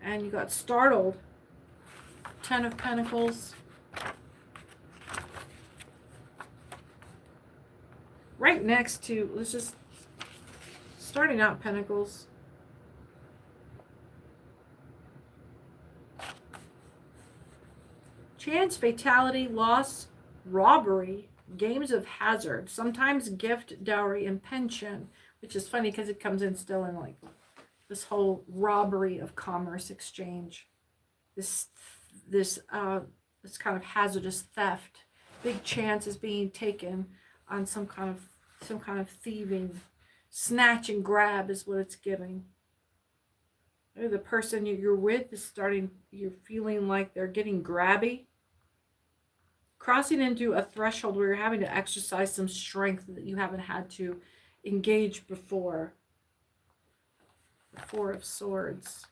And you got startled. 10 of Pentacles. Right next to, let's just, starting out Pentacles. Chance, fatality, loss, robbery, games of hazard, sometimes gift, dowry, and pension, which is funny because it comes in still in like this whole robbery of commerce exchange. This kind of hazardous theft. Big chance is being taken on some kind of thieving. Snatch and grab is what it's giving. The person you're with is you're feeling like they're getting grabby. Crossing into a threshold where you're having to exercise some strength that you haven't had to engage before. The 4 of Swords.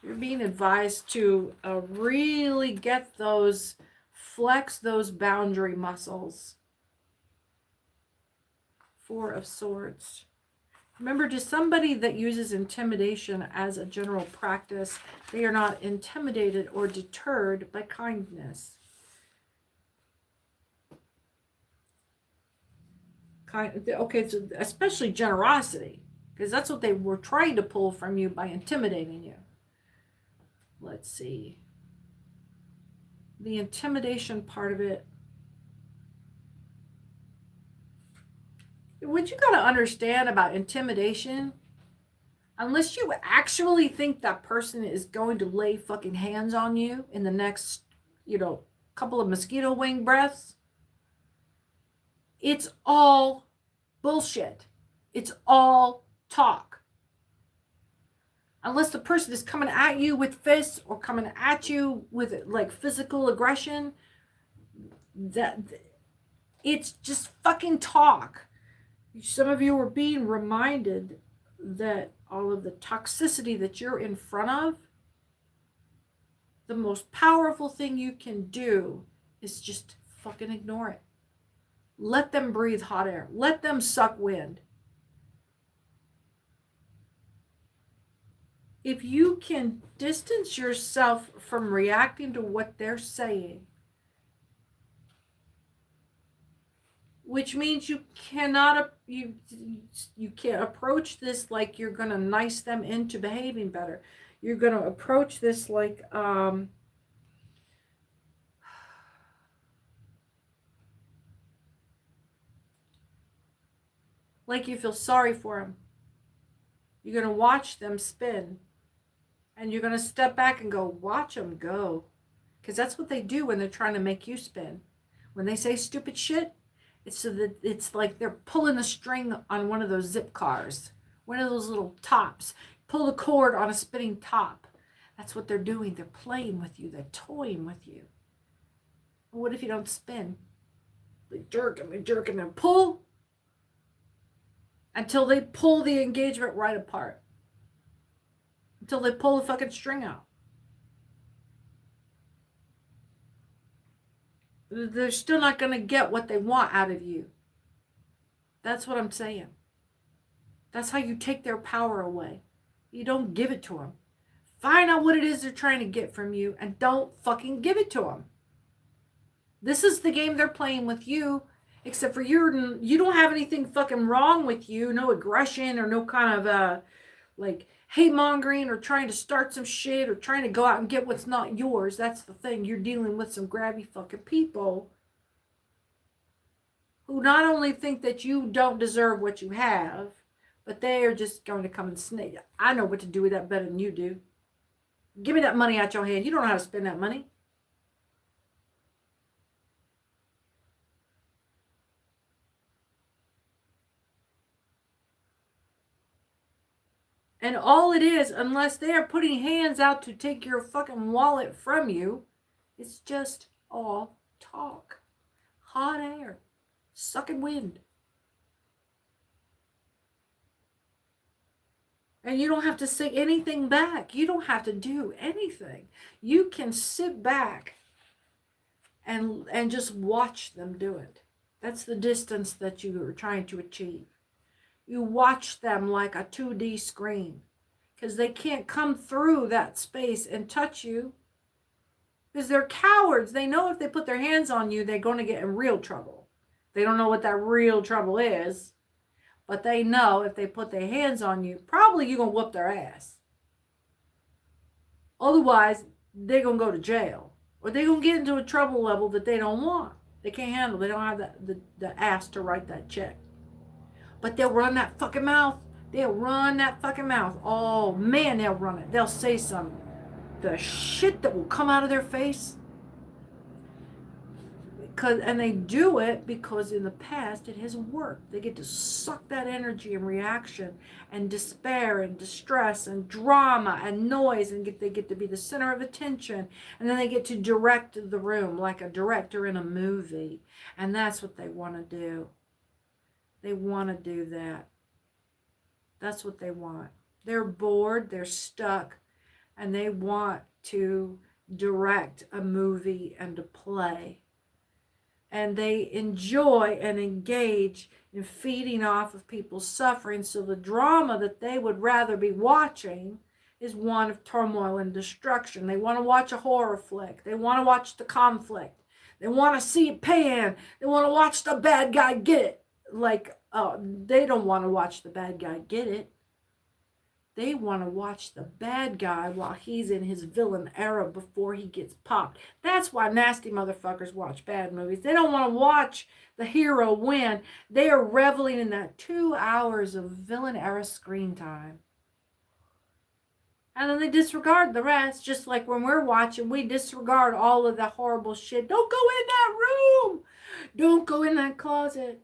You're being advised to really flex those boundary muscles. 4 of Swords. Remember, to somebody that uses intimidation as a general practice, they are not intimidated or deterred by kindness. Okay, so especially generosity, because that's what they were trying to pull from you by intimidating you. Let's see. The intimidation part of it. What you got to understand about intimidation, unless you actually think that person is going to lay fucking hands on you in the next, couple of mosquito wing breaths, it's all bullshit. It's all talk. Unless the person is coming at you with fists or coming at you with like physical aggression, that it's just fucking talk. Some of you are being reminded that all of the toxicity that you're in front of, the most powerful thing you can do is just fucking ignore it. Let them breathe hot air. Let them suck wind. If you can distance yourself from reacting to what they're saying, which means you cannot, you can't approach this like you're going to nice them into behaving better. You're going to approach this like you feel sorry for them. You're going to watch them spin, and you're going to step back and go, watch them go. Because that's what they do when they're trying to make you spin. When they say stupid shit, it's so that it's like they're pulling the string on one of those zip cars, one of those little tops. Pull the cord on a spinning top. That's what they're doing. They're playing with you. They're toying with you. But what if you don't spin? They jerk and pull until they pull the engagement right apart. Until they pull the fucking string out. They're still not going to get what they want out of you. That's what I'm saying. That's how you take their power away. You don't give it to them. Find out what it is they're trying to get from you and don't fucking give it to them. This is the game they're playing with you, except for you don't have anything fucking wrong with you. No aggression or no kind of like hate mongering or trying to start some shit or trying to go out and get what's not yours. That's the thing. You're dealing with some grabby fucking people who not only think that you don't deserve what you have, but they are just going to come and snake. I know what to do with that better than you do. Give me that money out your hand. You don't know how to spend that money. And all it is, unless they are putting hands out to take your fucking wallet from you, it's just all talk. Hot air. Sucking wind. And you don't have to say anything back. You don't have to do anything. You can sit back and just watch them do it. That's the distance that you are trying to achieve. You watch them like a 2D screen because they can't come through that space and touch you because they're cowards. They know if they put their hands on you, they're going to get in real trouble. They don't know what that real trouble is, but they know if they put their hands on you, probably you're going to whoop their ass. Otherwise, they're going to go to jail or they're going to get into a trouble level that they don't want. They can't handle. They don't have the ass to write that check. But they'll run that fucking mouth. They'll run that fucking mouth. Oh, man, they'll run it. They'll say some. The shit that will come out of their face. And they do it because in the past it has worked. They get to suck that energy and reaction and despair and distress and drama and noise. And they get to be the center of attention. And then they get to direct the room like a director in a movie. And that's what they want to do. They want to do that. That's what they want. They're bored, they're stuck, and they want to direct a movie and a play. And they enjoy and engage in feeding off of people's suffering. So the drama that they would rather be watching is one of turmoil and destruction. They want to watch a horror flick. They want to watch the conflict. They want to see it pan. They want to watch the bad guy get it. Like, they don't want to watch the bad guy get it. They want to watch the bad guy while he's in his villain era before he gets popped. That's why nasty motherfuckers watch bad movies. They don't want to watch the hero win. They are reveling in that 2 hours of villain era screen time. And then they disregard the rest, just like when we're watching, we disregard all of the horrible shit. Don't go in that room. Don't go in that closet.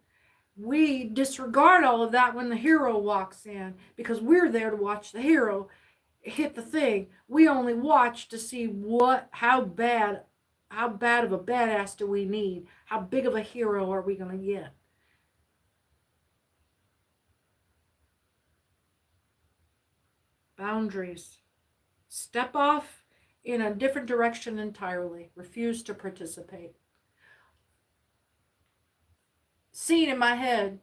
We disregard all of that when the hero walks in because we're there to watch the hero hit the thing. We only watch to see how bad of a badass do we need? How big of a hero are we going to get? Boundaries. Step off in a different direction entirely. Refuse to participate. Scene in my head.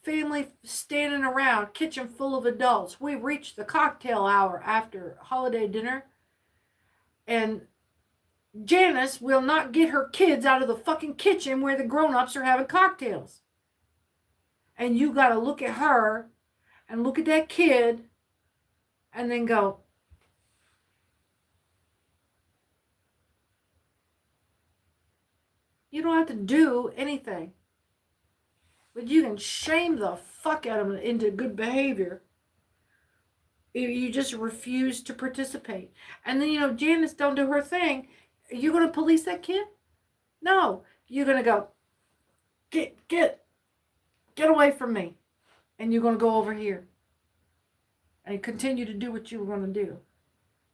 Family standing around, kitchen full of adults. We reached the cocktail hour after holiday dinner. And Janice will not get her kids out of the fucking kitchen where the grown-ups are having cocktails. And you got to look at her and look at that kid and then go, you don't have to do anything. But you can shame the fuck out of them into good behavior. You just refuse to participate. And then, Janice don't do her thing. Are you going to police that kid? No. You're going to go, get away from me. And you're going to go over here. And continue to do what you were going to do.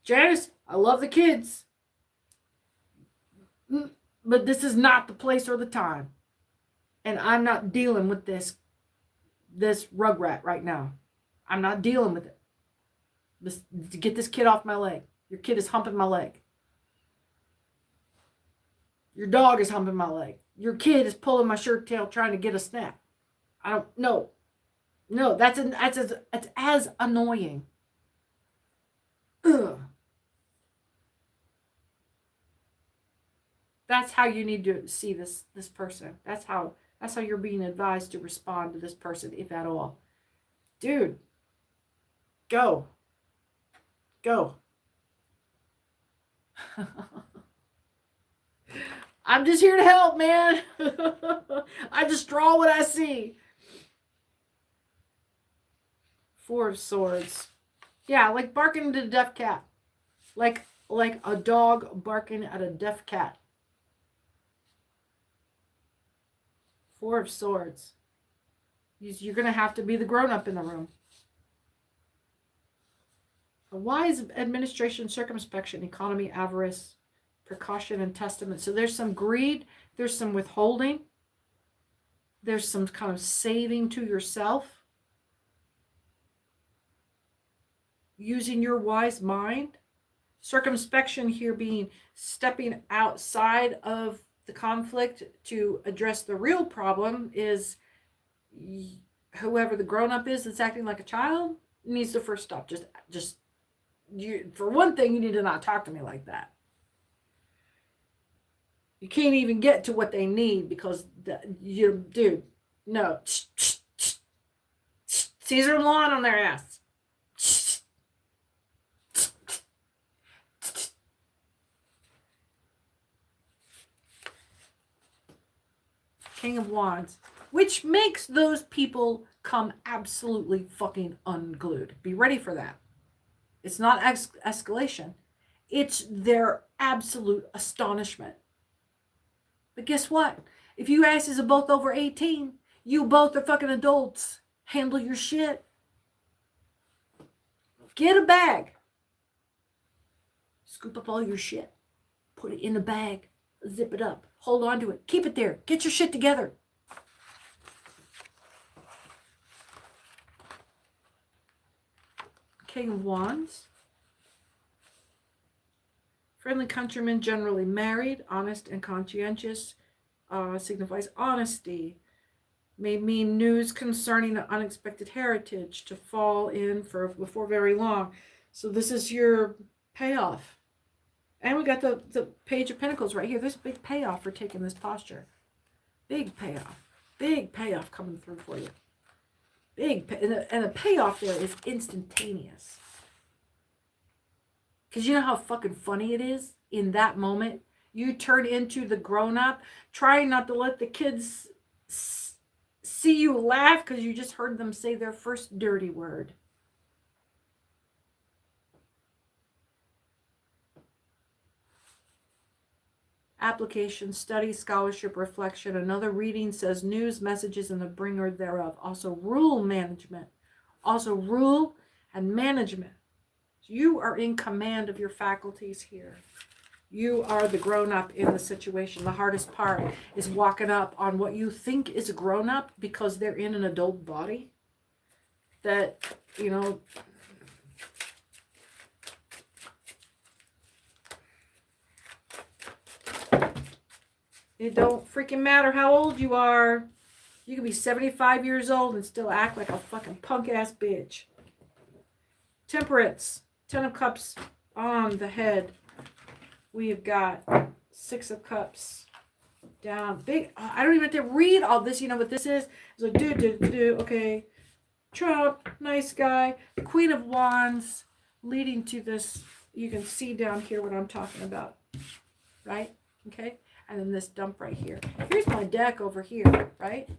Janice, I love the kids. But this is not the place or the time. And I'm not dealing with this rugrat right now. I'm not dealing with it. Get this kid off my leg. Your kid is humping my leg. Your dog is humping my leg. Your kid is pulling my shirt tail trying to get a snack. I don't know. No, that's as annoying. Ugh. That's how you need to see this person. That's how you're being advised to respond to this person, if at all. Dude, go. I'm just here to help, man. I just draw what I see. Four of Swords. Yeah, like barking at a deaf cat. Like a dog barking at a deaf cat. Four of Swords. You're going to have to be the grown-up in the room. A wise administration, circumspection, economy, avarice, precaution, and testament. So there's some greed. There's some withholding. There's some kind of saving to yourself. Using your wise mind. Circumspection here being stepping outside of the conflict to address the real problem is whoever the grown-up is that's acting like a child needs to first stop. Just you, for one thing, you need to not talk to me like that. You can't even get to what they need because dude, no. Caesar lawn on their ass. King of Wands, which makes those people come absolutely fucking unglued. Be ready for that. It's not escalation. It's their absolute astonishment. But guess what? If you asses are both over 18, you both are fucking adults. Handle your shit. Get a bag. Scoop up all your shit. Put it in the bag. Zip it up. Hold on to it. Keep it there. Get your shit together. King of Wands. Friendly countrymen, generally married, honest and conscientious, signifies honesty. May mean news concerning an unexpected heritage to fall in before very long. So this is your payoff. And we got the Page of Pentacles right here. There's a big payoff for taking this posture. Big payoff. Big payoff coming through for you. Big, and the payoff there is instantaneous. Because you know how fucking funny it is in that moment? You turn into the grown-up, trying not to let the kids see you laugh because you just heard them say their first dirty word. Application, study, scholarship, reflection. Another reading says news, messages, and the bringer thereof. Also rule management. Also rule and management. You are in command of your faculties here. You are the grown-up in the situation. The hardest part is walking up on what you think is a grown-up because they're in an adult body. That, you know, it don't freaking matter how old you are. You can be 75 years old and still act like a fucking punk-ass bitch. Temperance. 10 of Cups on the head. We have got 6 of Cups down. Big. I don't even have to read all this. You know what this is? It's like, okay. Trump, nice guy. Queen of Wands leading to this. You can see down here what I'm talking about. Right? Okay? And then this dump right here. Here's my deck over here, right?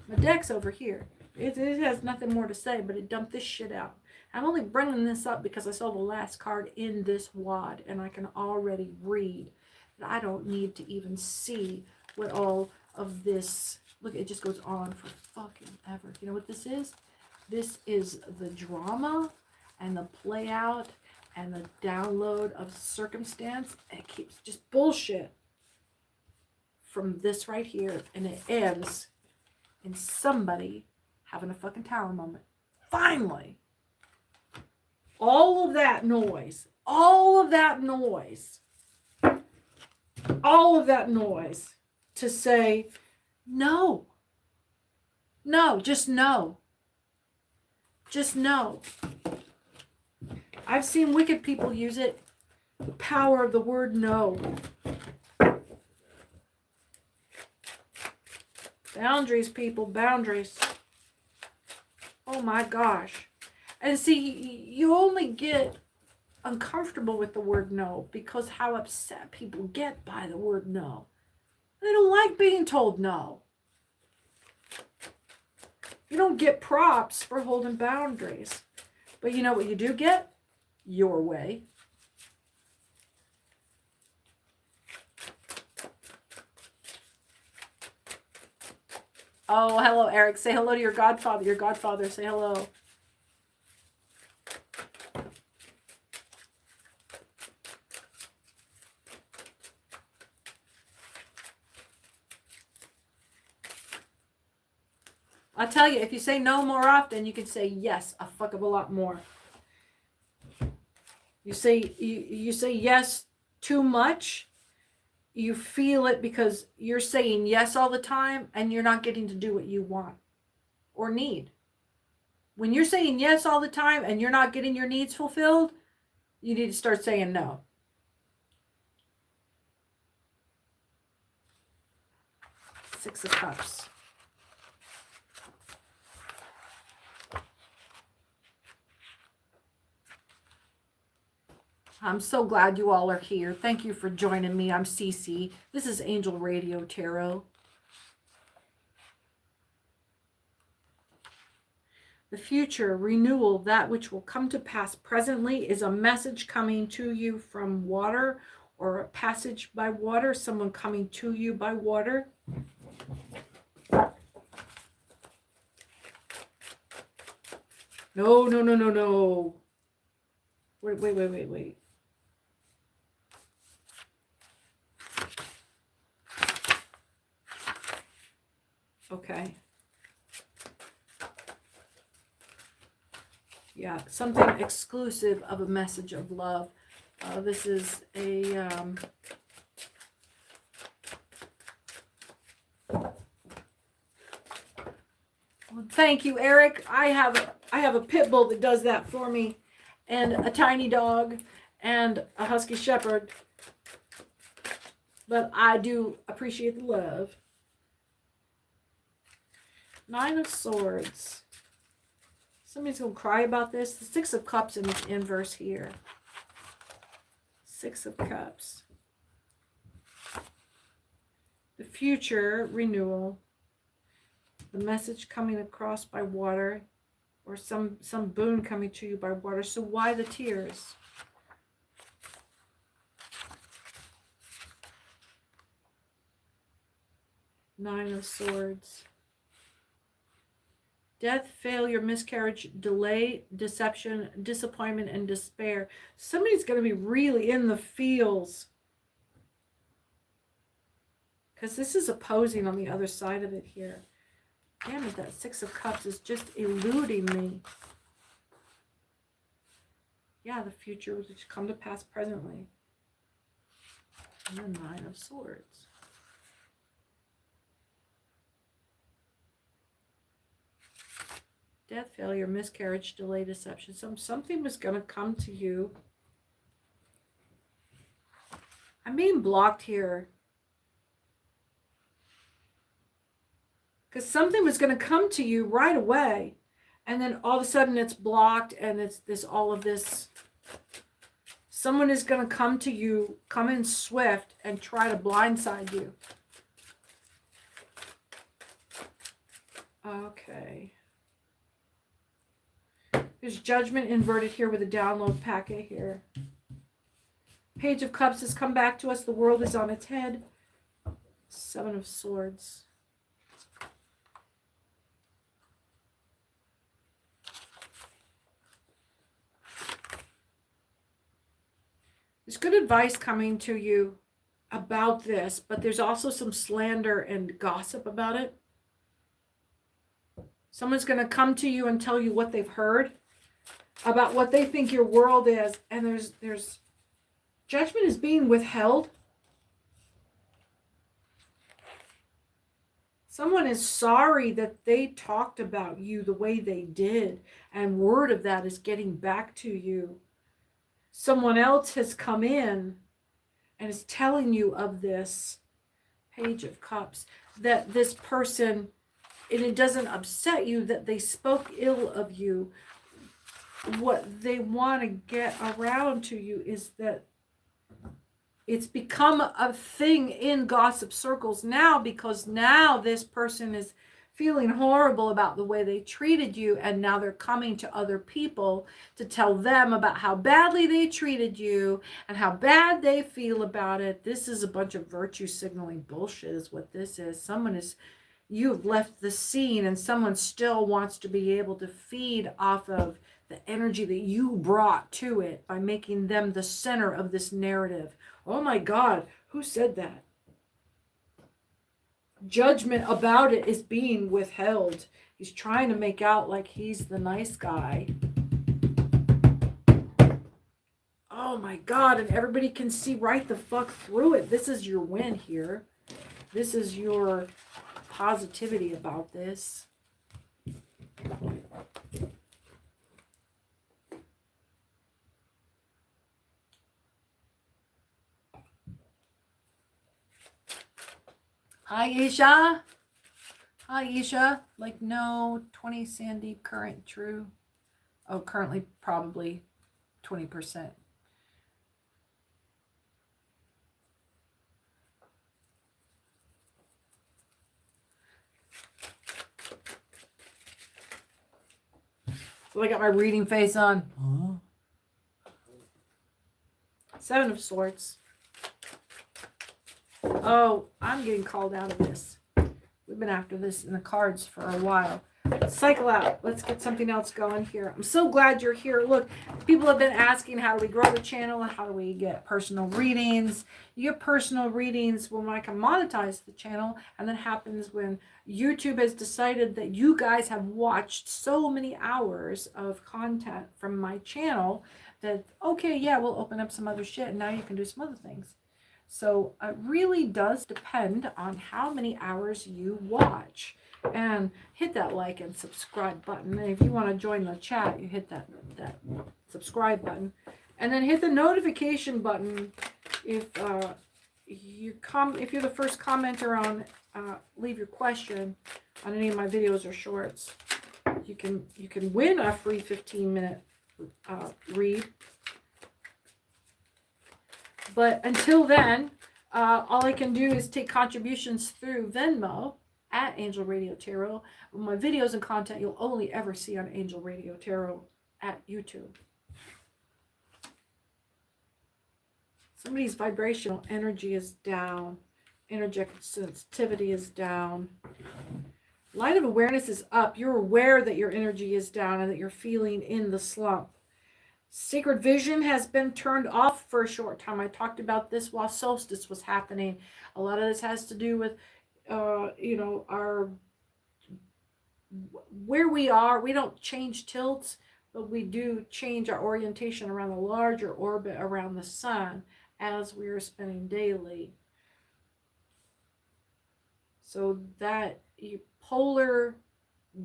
My deck's over here. It has nothing more to say, but it dumped this shit out. I'm only bringing this up because I saw the last card in this wad, and I can already read that I don't need to even see what all of this... Look, it just goes on for fucking ever. You know what this is? This is the drama and the play out and the download of circumstance. And it keeps just bullshit from this right here, and it ends in somebody having a fucking tower moment. Finally! All of that noise to say, no, just no. Just no. I've seen wicked people use it. The power of the word no. Boundaries, people, boundaries. Oh my gosh. And see, you only get uncomfortable with the word no because how upset people get by the word no. They don't like being told no. You don't get props for holding boundaries. But you know what you do get? Your way. Oh, hello, Eric. Say hello to your godfather. Your godfather, say hello. I'll tell you, if you say no more often, you can say yes a fuck of a lot more. You say yes too much, you feel it because you're saying yes all the time and you're not getting to do what you want or need. When you're saying yes all the time and you're not getting your needs fulfilled, you need to start saying no. Six of Cups. I'm so glad you all are here. Thank you for joining me. I'm Cece. This is Angel Radio Tarot. The future, renewal, that which will come to pass presently is a message coming to you from water or a passage by water, someone coming to you by water. No. Wait. Okay. Yeah, something exclusive of a message of love. This is a... Thank you, Eric. I have a pit bull that does that for me, and a tiny dog, and a husky shepherd. But I do appreciate the love. Nine of Swords. Somebody's going to cry about this. The Six of Cups in its inverse here. Six of Cups. The future, renewal. The message coming across by water. Or some boon coming to you by water. So why the tears? Nine of Swords. Death, failure, miscarriage, delay, deception, disappointment, and despair. Somebody's going to be really in the feels. Because this is opposing on the other side of it here. Damn it, that Six of Cups is just eluding me. Yeah, the future will just come to pass presently. And the Nine of Swords. Death, failure, miscarriage, delay, deception. Something was going to come to you. I'm being blocked here. Because something was going to come to you right away. And then all of a sudden it's blocked and it's all of this. Someone is going to come to you, come in swift and try to blindside you. Okay. There's Judgment inverted here with a download packet here. Page of Cups has come back to us. The world is on its head. Seven of Swords. There's good advice coming to you about this, but there's also some slander and gossip about it. Someone's going to come to you and tell you what they've heard about what they think your world is, and there's judgment is being withheld. Someone is sorry that they talked about you the way they did, and word of that is getting back to you. Someone else has come in and is telling you of this. Page of Cups, that this person, and it doesn't upset you that they spoke ill of you. What they want to get around to you is that it's become a thing in gossip circles now, because now this person is feeling horrible about the way they treated you, and now they're coming to other people to tell them about how badly they treated you and how bad they feel about it. This is a bunch of virtue signaling bullshit is what this is. You've left the scene and someone still wants to be able to feed off of the energy that you brought to it by making them the center of this narrative. Oh my God, who said that? Judgment about it is being withheld. He's trying to make out like he's the nice guy. Oh my God, and everybody can see right the fuck through it. This is your win here. This is your positivity about this. Hi, Isha. Hi, Isha. Like, no, 20 Sandy, current true. Oh, currently probably 20%. So I got my reading face on. Huh? Seven of Swords. Oh, I'm getting called out of this. We've been after this in the cards for a while. Cycle out. Let's get something else going here. I'm so glad you're here. Look, people have been asking, how do we grow the channel and how do we get personal readings? You get personal readings when I can monetize the channel, and that happens when YouTube has decided that you guys have watched so many hours of content from my channel that, okay, yeah, we'll open up some other shit and now you can do some other things. So it really does depend on how many hours you watch. And hit that like and subscribe button. And if you want to join the chat, you hit that subscribe button. And then hit the notification button if if you're the first commenter on leave your question on any of my videos or shorts. you can win a free 15-minute read. But until then, all I can do is take contributions through Venmo at Angel Radio Tarot. My videos and content you'll only ever see on Angel Radio Tarot at YouTube. Somebody's vibrational energy is down. Energetic sensitivity is down. Light of awareness is up. You're aware that your energy is down and that you're feeling in the slump. Sacred vision has been turned off for a short time. I talked about this while solstice was happening. A lot of this has to do with, our where we are. We don't change tilts, but we do change our orientation around the larger orbit around the sun as we are spinning daily. So that polar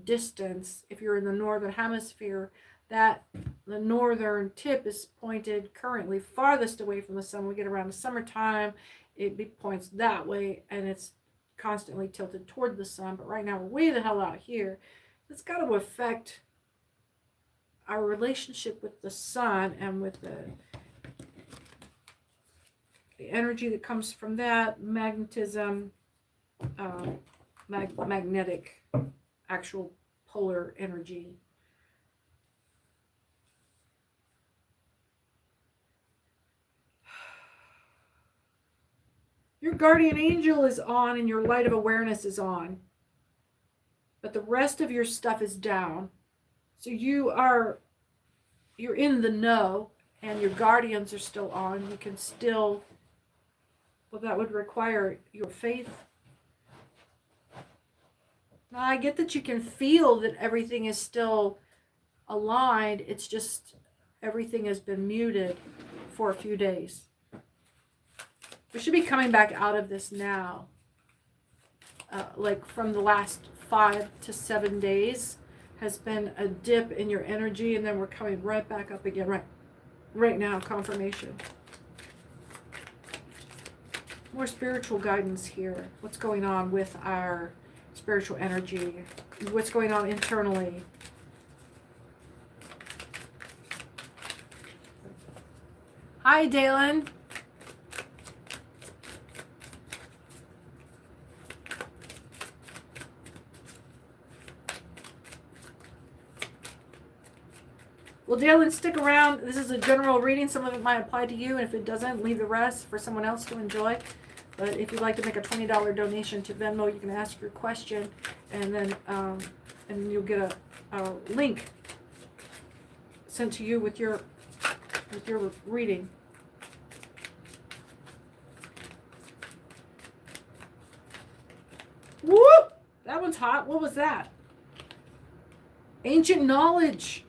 distance, if you're in the northern hemisphere, that the northern tip is pointed currently farthest away from the sun. When we get around the summertime, it points that way, and it's constantly tilted toward the sun. But right now, we're way the hell out here. It's got to affect our relationship with the sun and with the energy that comes from that, magnetism, magnetic, actual polar energy. Your guardian angel is on and your light of awareness is on. But the rest of your stuff is down. So you're in the know and your guardians are still on. You can still, well, that would require your faith. Now, I get that you can feel that everything is still aligned. It's just everything has been muted for a few days. We should be coming back out of this now. Like from the last 5 to 7 days has been a dip in your energy, and then we're coming right back up again right now. Confirmation. More spiritual guidance here. What's going on with our spiritual energy? What's going on internally? Hi, Dalen. Well, Dalen, stick around. This is a general reading. Some of it might apply to you, and if it doesn't, leave the rest for someone else to enjoy. But if you'd like to make a $20 donation to Venmo, you can ask your question, and then and you'll get a link sent to you with your reading. Whoop! That one's hot. What was that? Ancient knowledge.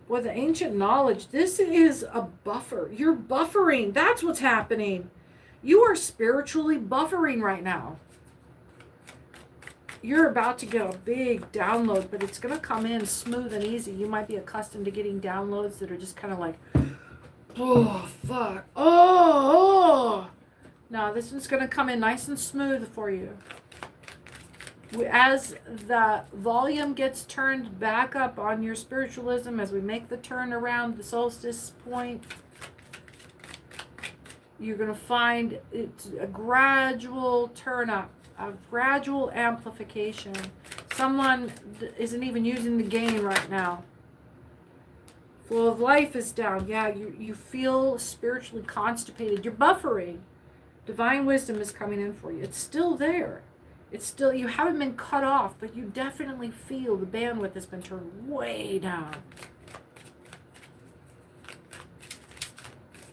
Well, the ancient knowledge, this is a buffer. You're buffering. That's what's happening. You are spiritually buffering right now. You're about to get a big download, but it's going to come in smooth and easy. You might be accustomed to getting downloads that are just kind of like, oh, fuck. Oh. No, this one's going to come in nice and smooth for you. As the volume gets turned back up on your spiritualism, as we make the turn around the solstice point, you're going to find it's a gradual turn up, a gradual amplification. Someone isn't even using the gain right now. Flow of life is down. Yeah, you feel spiritually constipated. You're buffering. Divine wisdom is coming in for you. It's still there. It's still, you haven't been cut off, but you definitely feel the bandwidth has been turned way down.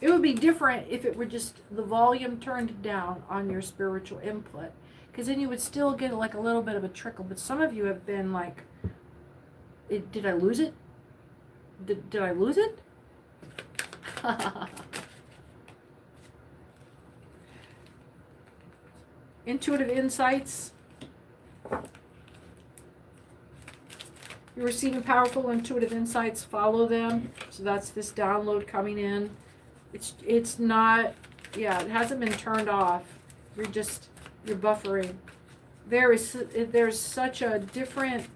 It would be different if it were just the volume turned down on your spiritual input, because then you would still get like a little bit of a trickle. But some of you have been like, did I lose it? Did I lose it? Intuitive insights. You're receiving powerful intuitive insights. Follow them. So that's this download coming in. It's not, yeah, it hasn't been turned off. You're buffering. There's such a different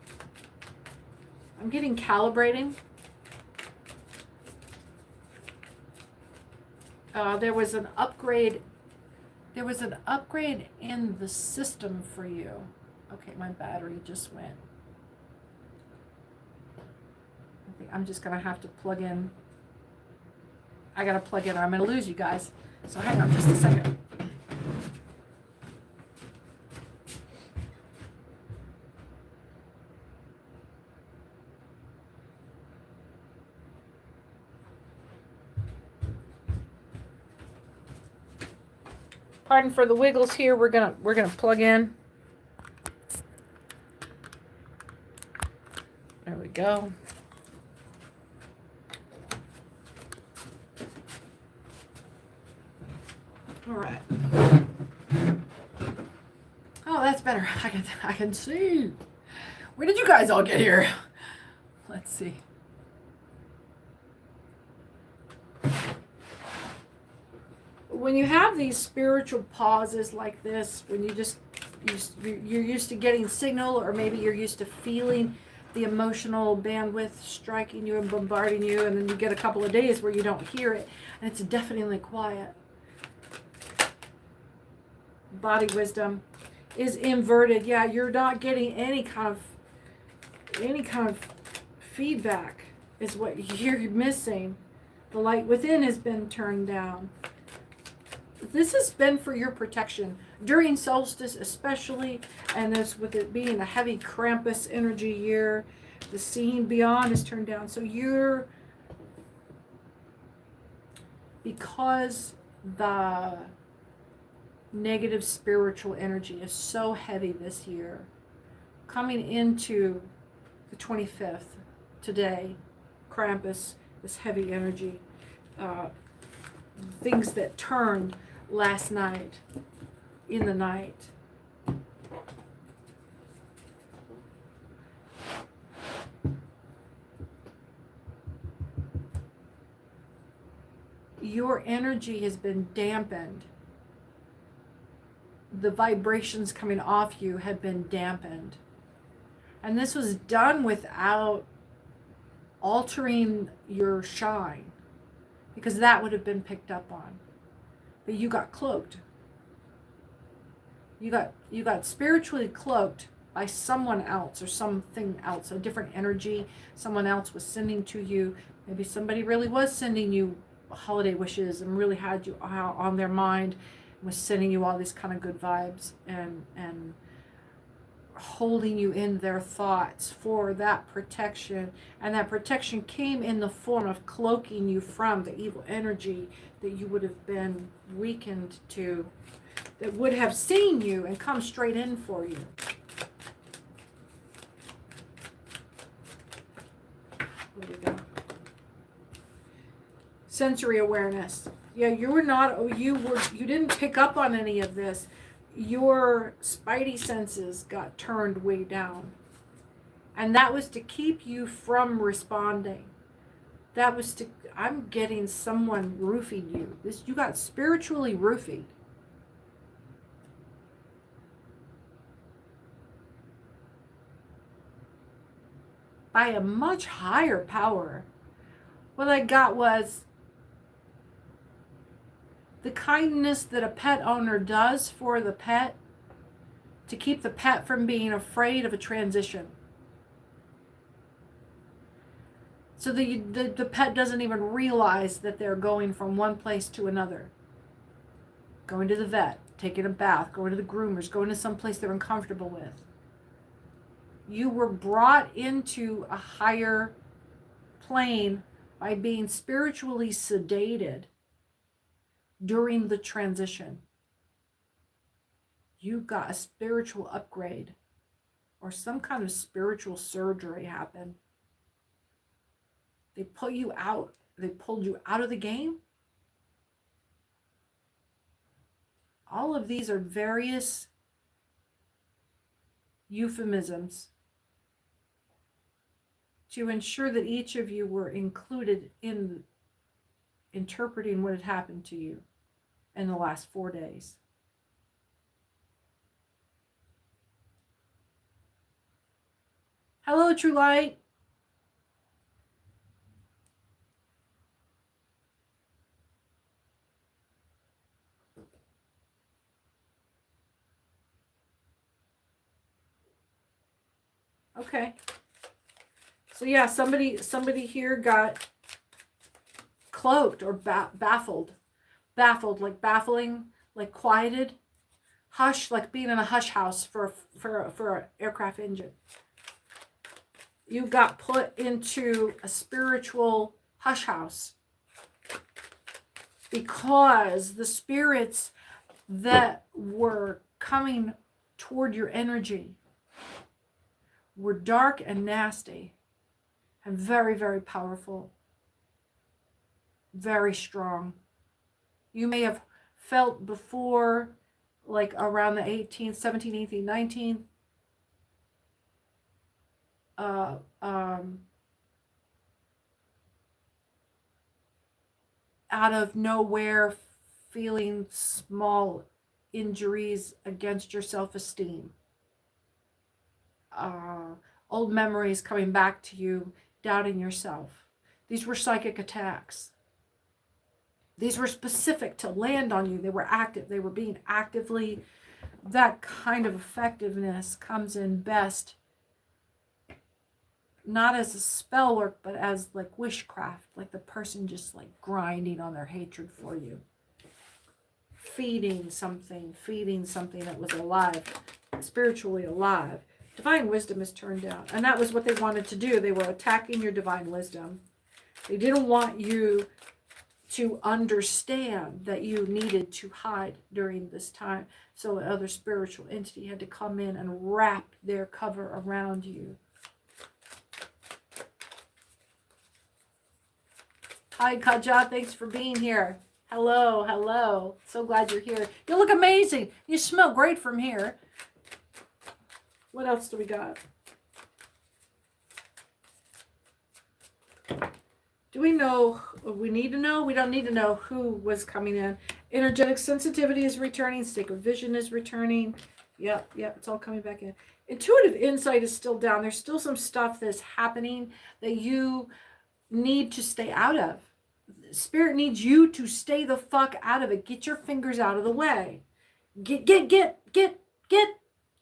I'm getting calibrating. There was an upgrade. There was an upgrade in the system for you. Okay, my battery just went. I think I'm just gonna have to plug in. I gotta plug in or I'm gonna lose you guys. So hang on just a second. Pardon for the wiggles here. We're gonna plug in. There we go. All right. Oh, that's better. I can see. Where did you guys all get here? Let's see. When you have these spiritual pauses like this, when you're used to getting signal, or maybe you're used to feeling the emotional bandwidth striking you and bombarding you, and then you get a couple of days where you don't hear it, and it's definitely quiet. Body wisdom is inverted. Yeah, you're not getting any kind of feedback is what you're missing. The light within has been turned down. This has been for your protection during solstice especially, and this with it being a heavy Krampus energy year, the seeing beyond is turned down. So because the negative spiritual energy is so heavy this year, coming into the 25th, today, Krampus, this heavy energy, things that turned last night, in the night. Your energy has been dampened. The vibrations coming off you have been dampened. And this was done without altering your shine, because that would have been picked up on. But you got cloaked. You got spiritually cloaked by someone else or something else, a different energy someone else was sending to you. Maybe somebody really was sending you holiday wishes and really had you on their mind, was sending you all these kind of good vibes and holding you in their thoughts for that protection. And that protection came in the form of cloaking you from the evil energy that you would have been weakened to, that would have seen you and come straight in for you. There we go. Sensory awareness. Yeah, you didn't pick up on any of this. Your spidey senses got turned way down. And that was to keep you from responding. I'm getting someone roofied you. You got spiritually roofied. By a much higher power. What I got was the kindness that a pet owner does for the pet to keep the pet from being afraid of a transition. So the pet doesn't even realize that they're going from one place to another. Going to the vet, taking a bath, going to the groomers, going to some place they're uncomfortable with. You were brought into a higher plane by being spiritually sedated during the transition. You got a spiritual upgrade or some kind of spiritual surgery happened. They pulled you out of the game. All of these are various euphemisms to ensure that each of you were included in interpreting what had happened to you in the last 4 days. Hello, True Light. Okay. So yeah, somebody here got cloaked or baffled. Baffled, like baffling, like quieted. Hush, like being in a hush house for an aircraft engine. You got put into a spiritual hush house because the spirits that were coming toward your energy were dark and nasty and very, very powerful, very strong. You may have felt before, like around the 18th, 17th, 18th, 19th, out of nowhere feeling small injuries against your self-esteem. Old memories coming back to you, doubting yourself. These were psychic attacks. These were specific to land on you. They were active. They were being actively, that kind of effectiveness comes in best, not as a spell work, but as like witchcraft, like the person just like grinding on their hatred for you. Feeding something that was alive, spiritually alive. Divine wisdom is turned down. And that was what they wanted to do. They were attacking your divine wisdom. They didn't want you to understand that you needed to hide during this time. So another spiritual entity had to come in and wrap their cover around you. Hi, Kaja. Thanks for being here. Hello, hello. So glad you're here. You look amazing. You smell great from here. What else do we got? Do we know? We need to know. We don't need to know who was coming in. Energetic sensitivity is returning. Sacred vision is returning. Yep, it's all coming back in. Intuitive insight is still down. There's still some stuff that's happening that you need to stay out of. Spirit needs you to stay the fuck out of it. Get your fingers out of the way. Get.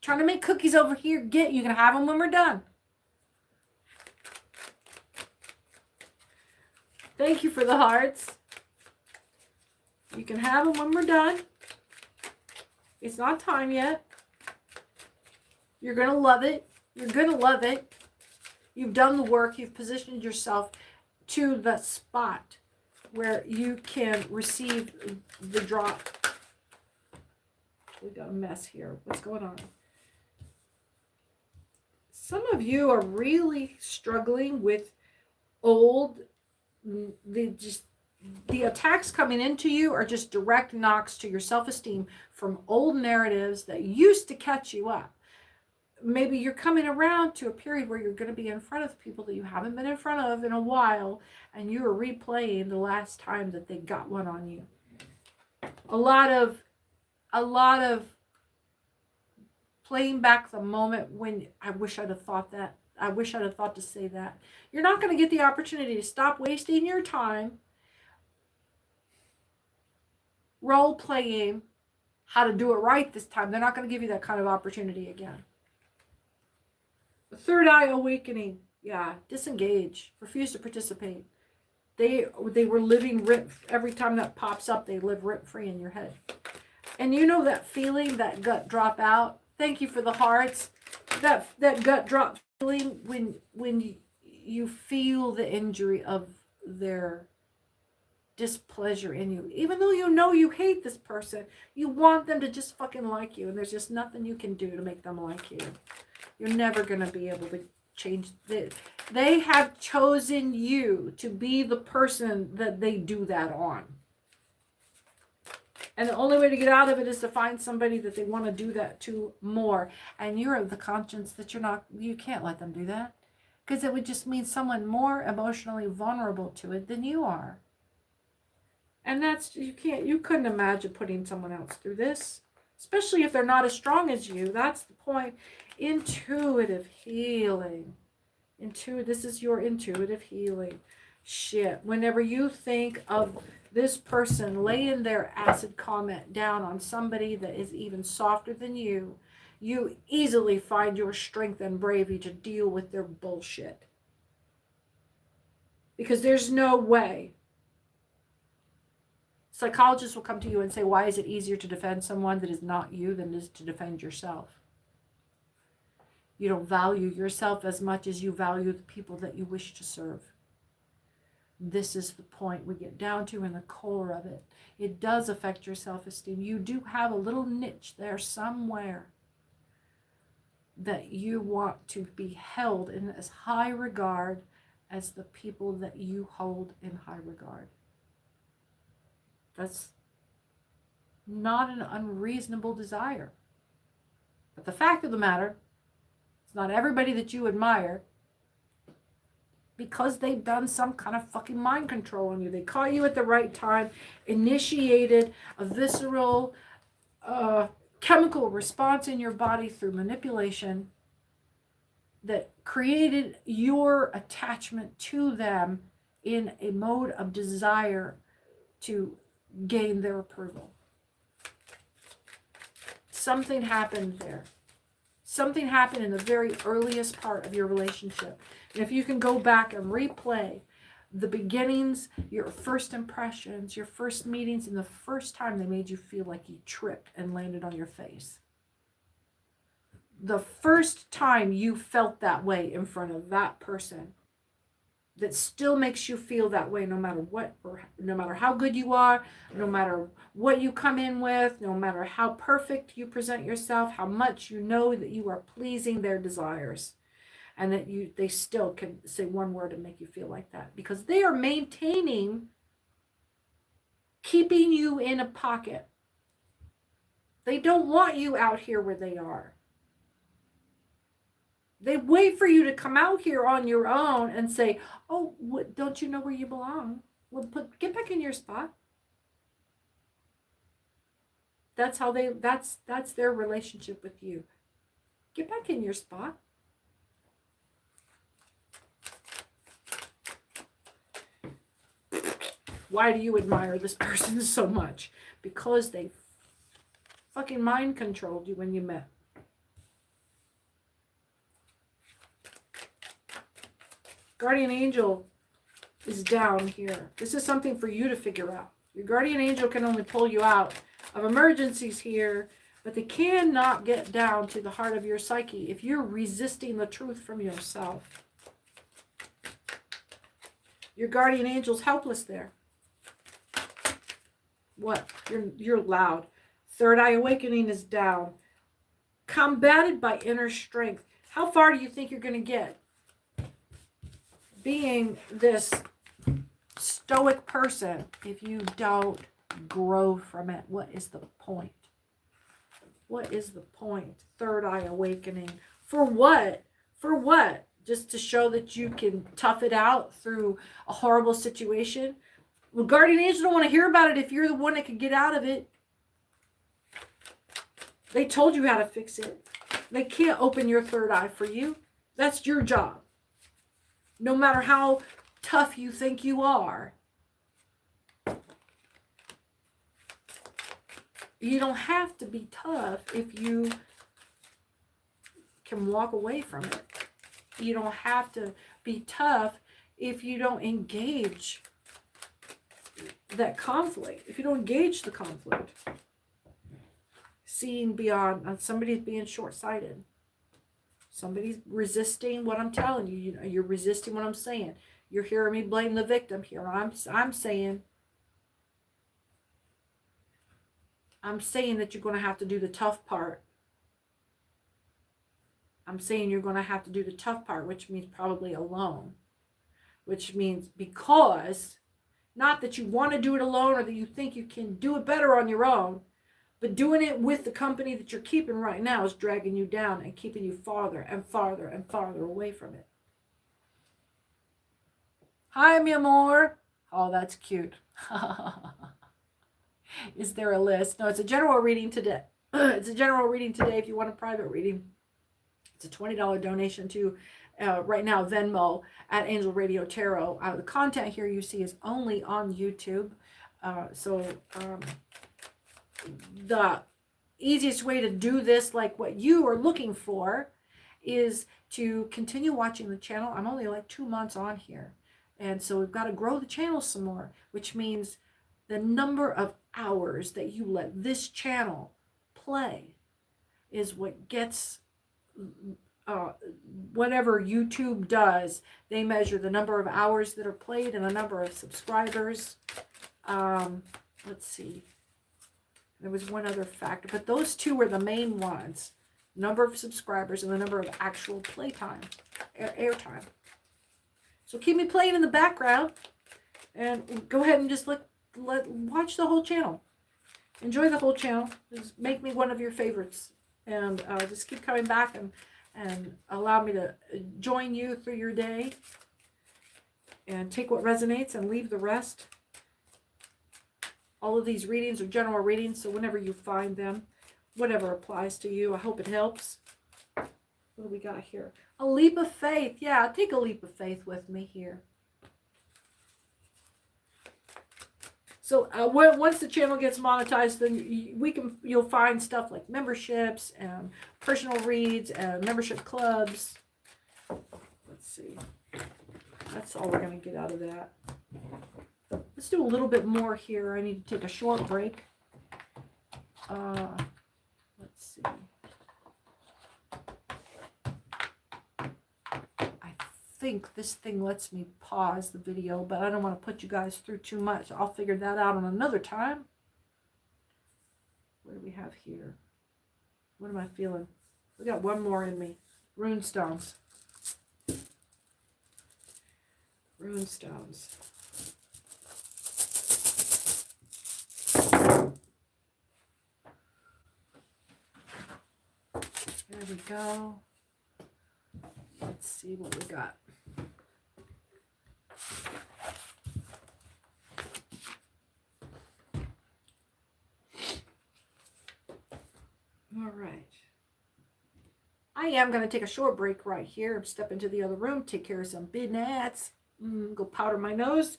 Trying to make cookies over here. Get. You can have them when we're done. Thank you for the hearts. You can have them when we're done. It's not time yet. You're going to love it. You're going to love it. You've done the work. You've positioned yourself to the spot where you can receive the drop. We got a mess here. What's going on? Some of you are really struggling with old, the attacks coming into you are just direct knocks to your self-esteem from old narratives that used to catch you up. Maybe you're coming around to a period where you're going to be in front of people that you haven't been in front of in a while, and you are replaying the last time that they got one on you. A lot of playing back the moment when I wish I'd have thought that. I wish I'd have thought to say that. You're not going to get the opportunity to stop wasting your time role playing how to do it right this time. They're not going to give you that kind of opportunity again. The third eye awakening. Yeah, disengage. Refuse to participate. They were living rent. Every time that pops up, they live rent free in your head. And you know that feeling, that gut drop out. Thank you for the hearts. That gut drop feeling when you feel the injury of their displeasure in you. Even though you know you hate this person, you want them to just fucking like you. And there's just nothing you can do to make them like you. You're never going to be able to change this. They have chosen you to be the person that they do that on. And the only way to get out of it is to find somebody that they want to do that to more. And you're of the conscience that you can't let them do that. Because it would just mean someone more emotionally vulnerable to it than you are. And you couldn't imagine putting someone else through this. Especially if they're not as strong as you. That's the point. Intuitive healing. This is your intuitive healing. Shit. Whenever you think of this person laying their acid comment down on somebody that is even softer than you, you easily find your strength and bravery to deal with their bullshit. Because there's no way. Psychologists will come to you and say, why is it easier to defend someone that is not you than it is to defend yourself? You don't value yourself as much as you value the people that you wish to serve. This is the point we get down to in the core of it. It does affect your self-esteem. You do have a little niche there somewhere that you want to be held in as high regard as the people that you hold in high regard. That's not an unreasonable desire. But the fact of the matter, it's not everybody that you admire because they've done some kind of fucking mind control on you. They caught you at the right time, initiated a visceral chemical response in your body through manipulation that created your attachment to them in a mode of desire to gain their approval. Something happened there. Something happened in the very earliest part of your relationship. And if you can go back and replay the beginnings, your first impressions, your first meetings, and the first time they made you feel like you tripped and landed on your face. The first time you felt that way in front of that person that still makes you feel that way no matter what, or no matter how good you are, no matter what you come in with, no matter how perfect you present yourself, how much you know that you are pleasing their desires, and that they still can say one word and make you feel like that, because they are maintaining, keeping you in a pocket. They don't want you out here where they are. They wait for you to come out here on your own and say, oh, what, don't you know where you belong? Well, get back in your spot. That's how that's their relationship with you. Get back in your spot. Why do you admire this person so much? Because they fucking mind controlled you when you met. Guardian angel is down here. This is something for you to figure out. Your guardian angel can only pull you out of emergencies here, but they cannot get down to the heart of your psyche if you're resisting the truth from yourself. Your guardian angel's helpless there. What? You're loud. Third eye awakening is down. Combated by inner strength. How far do you think you're going to get? Being this stoic person, if you don't grow from it, what is the point? What is the point? Third eye awakening. For what? For what? Just to show that you can tough it out through a horrible situation? Well, guardian angels don't want to hear about it if you're the one that can get out of it. They told you how to fix it. They can't open your third eye for you. That's your job. No matter how tough you think you are. You don't have to be tough if you can walk away from it. You don't have to be tough if you don't engage that conflict. If you don't engage the conflict. Seeing beyond, somebody's being short-sighted. Somebody's resisting what I'm telling you. You know, you're resisting what I'm saying. You're hearing me blame the victim here. I'm saying that you're going to have to do the tough part. I'm saying you're going to have to do the tough part, which means probably alone. Which means because, not that you want to do it alone or that you think you can do it better on your own, but doing it with the company that you're keeping right now is dragging you down and keeping you farther and farther and farther away from it. Hi, mi amor. Oh, that's cute. Is there a list? No, it's a general reading today. It's a general reading today if you want a private reading. It's a $20 donation to, right now, Venmo at Angel Radio Tarot. The content here you see is only on YouTube. The easiest way to do this, like what you are looking for, is to continue watching the channel. I'm only like 2 months on here. And so we've got to grow the channel some more, which means the number of hours that you let this channel play is what gets, whatever YouTube does. They measure the number of hours that are played and the number of subscribers. Let's see. There was one other factor, but those two were the main ones. Number of subscribers and the number of actual playtime, airtime. So keep me playing in the background and go ahead and just watch the whole channel. Enjoy the whole channel. Just make me one of your favorites. And just keep coming back and allow me to join you through your day. And take what resonates and leave the rest. All of these readings are general readings, so whenever you find them, whatever applies to you, I hope it helps. What do we got here? A leap of faith. Yeah, take a leap of faith with me here. So once the channel gets monetized, then you'll find stuff like memberships and personal reads and membership clubs. Let's see. That's all we're going to get out of that. Let's do a little bit more here. I need to take a short break. Let's see. I think this thing lets me pause the video, but I don't want to put you guys through too much. I'll figure that out on another time. What do we have here? What am I feeling? We got one more in me. Rune stones. Rune stones. There we go. Let's see what we got. All right. I am going to take a short break right here. Step into the other room, take care of some business. Go powder my nose.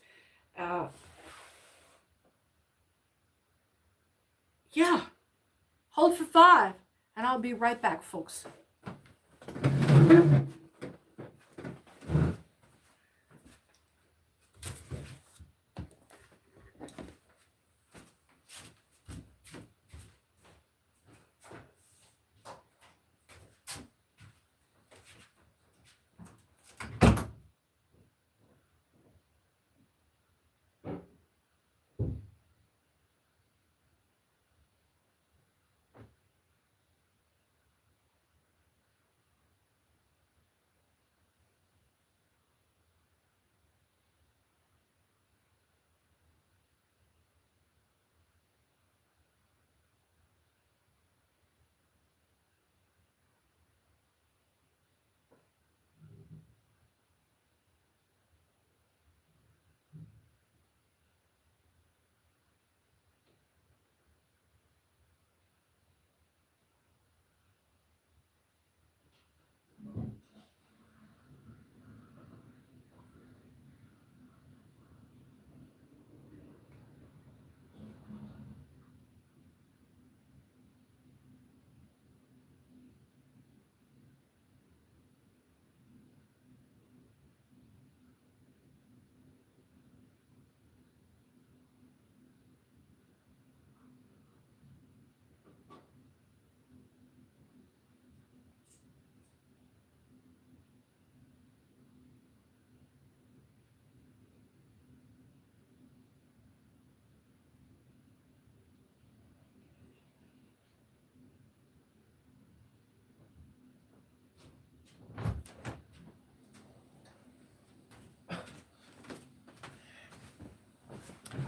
Yeah. Hold for 5. And I'll be right back, folks.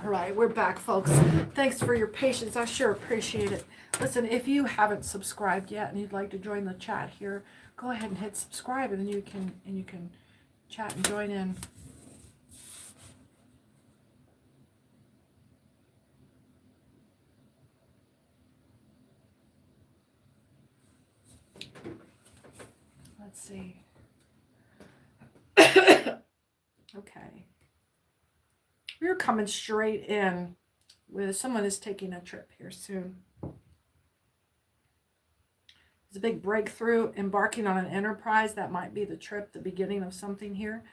All right, we're back, folks. Thanks for your patience. I sure appreciate it. Listen, if you haven't subscribed yet and you'd like to join the chat here, go ahead and hit subscribe, and you can chat and join in. Let's see. Okay. We're coming straight in with someone is taking a trip here soon. It's a big breakthrough, embarking on an enterprise. That might be the trip, the beginning of something here.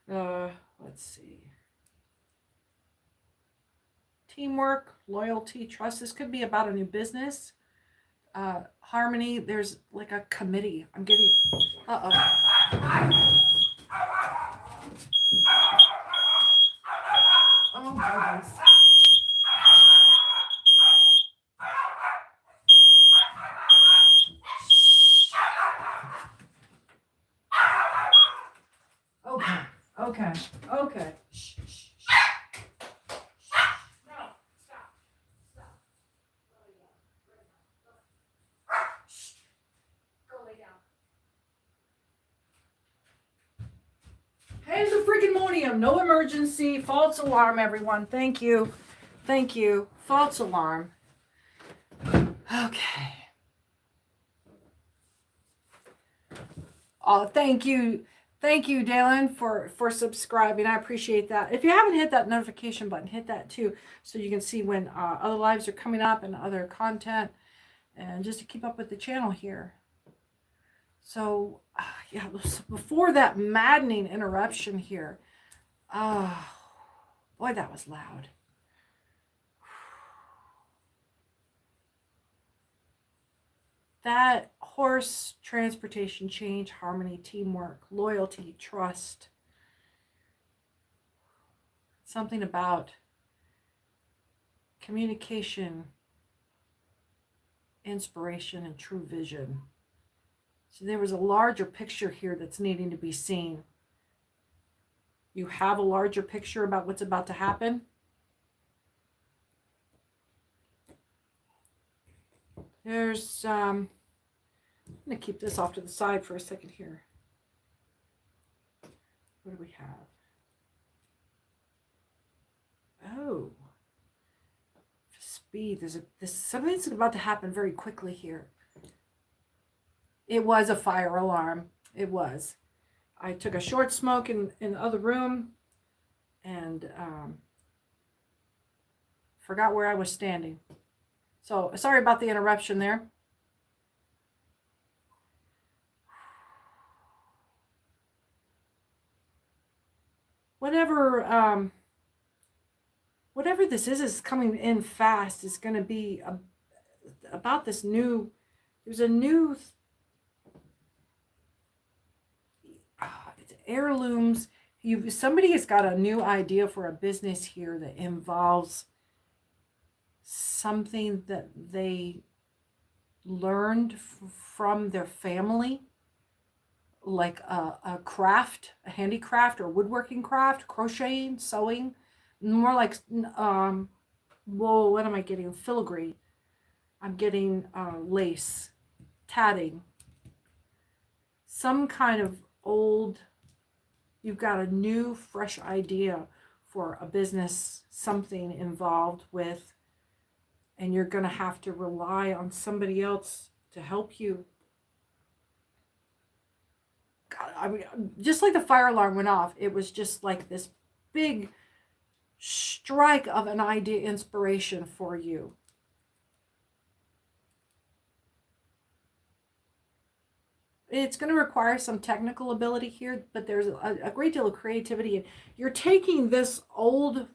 Let's see. Teamwork, loyalty, trust. This could be about a new business. Harmony, there's like a committee. I'm getting, oh goodness. Okay. Shh, shh, shh. No, stop. Go lay down. Pandemonium, no emergency, false alarm, everyone. Thank you. False alarm. Okay. Oh, thank you, Dalen, for subscribing. I appreciate that. If you haven't hit that notification button, hit that too, so you can see when other lives are coming up and other content, and just to keep up with the channel here. So, yeah, before that maddening interruption here, boy, that was loud. That horse, transportation, change, harmony, teamwork, loyalty, trust. Something about communication, inspiration, and true vision. So there was a larger picture here that's needing to be seen. You have a larger picture about what's about to happen. There's, I'm going to keep this off to the side for a second here. What do we have? Oh, speed. Something's about to happen very quickly here. It was a fire alarm. It was. I took a short smoke in the other room and forgot where I was standing. So sorry about the interruption there. Whatever this is coming in fast. Is going to be about this new. There's a new. It's heirlooms. Somebody has got a new idea for a business here that involves something that they learned from their family, like a craft, a handicraft or woodworking craft, crocheting, sewing, more like, well, what am I getting? Filigree. I'm getting lace, tatting, some kind of old, you've got a new, fresh idea for a business, something involved with, and you're going to have to rely on somebody else to help you. God, I mean, just like the fire alarm went off, it was just like this big strike of an idea, inspiration for you. It's going to require some technical ability here, but there's a great deal of creativity. And you're taking this old,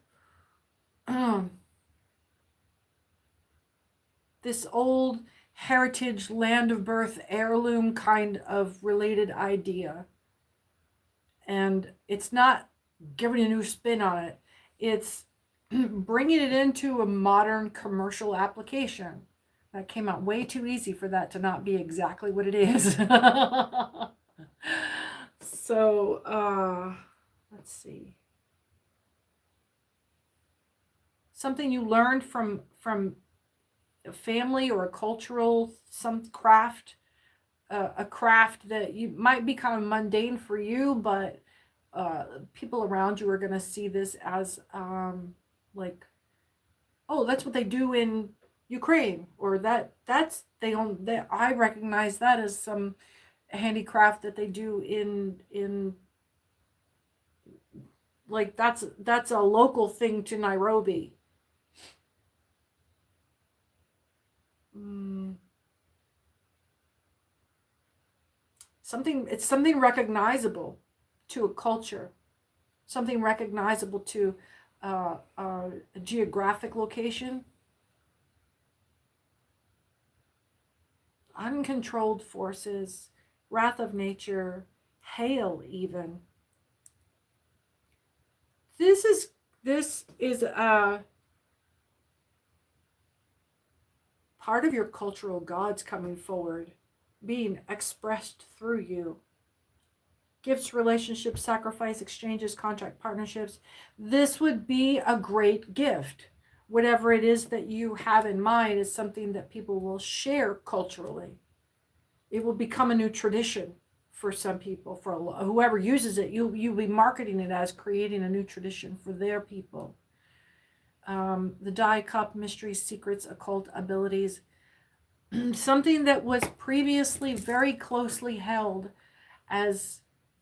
heritage, land of birth, heirloom kind of related idea. And it's not giving a new spin on it. It's bringing it into a modern commercial application. That came out way too easy for that to not be exactly what it is. So, let's see. Something you learned from a family or a cultural, some craft, a craft that you might be kind of mundane for you, but people around you are going to see this as like, oh, that's what they do in Ukraine, or I recognize that as some handicraft that they do in like that's a local thing to Nairobi. It's something recognizable to a culture, something recognizable to a geographic location. Uncontrolled forces, wrath of nature, hail even. This is part of your cultural gods coming forward, being expressed through you. Gifts, relationships, sacrifice, exchanges, contract, partnerships. This would be a great gift. Whatever it is that you have in mind is something that people will share culturally. It will become a new tradition for some people. For whoever uses it, you'll be marketing it as creating a new tradition for their people. The die cup, mysteries, secrets, occult abilities. Something that was previously very closely held as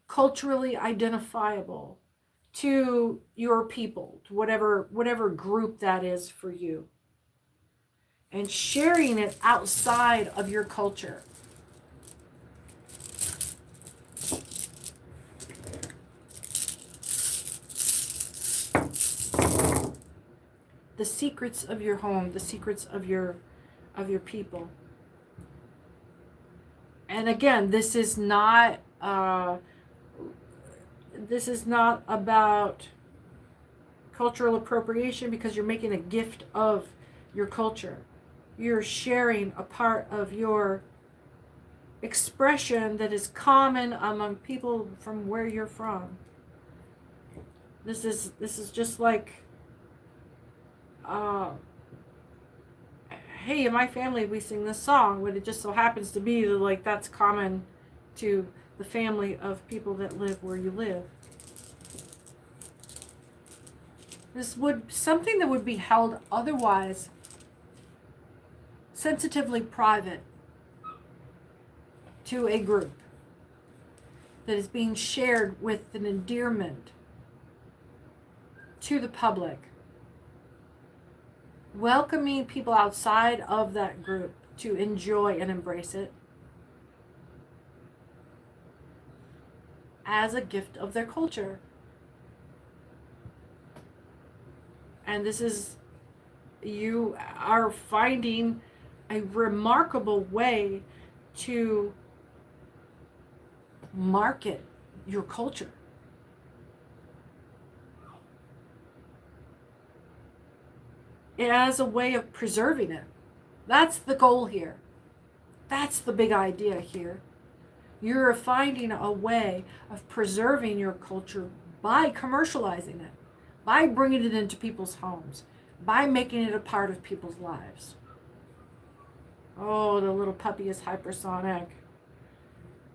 culturally identifiable to your people, to whatever group that is for you, and sharing it outside of your culture. The secrets of your home, the secrets of your people. And again, this is not about cultural appropriation, because you're making a gift of your culture. You're sharing a part of your expression that is common among people from where you're from. This is just like, hey, in my family we sing this song, but it just so happens to be that, like, that's common to the family of people that live where you live. This would something that would be held otherwise sensitively private to a group that is being shared with an endearment to the public, welcoming people outside of that group to enjoy and embrace it as a gift of their culture. And this is, you are finding a remarkable way to market your culture. As a way of preserving it. That's the goal here. That's the big idea here. You're finding a way of preserving your culture by commercializing it, by bringing it into people's homes, by making it a part of people's lives. Oh, the little puppy is hypersonic.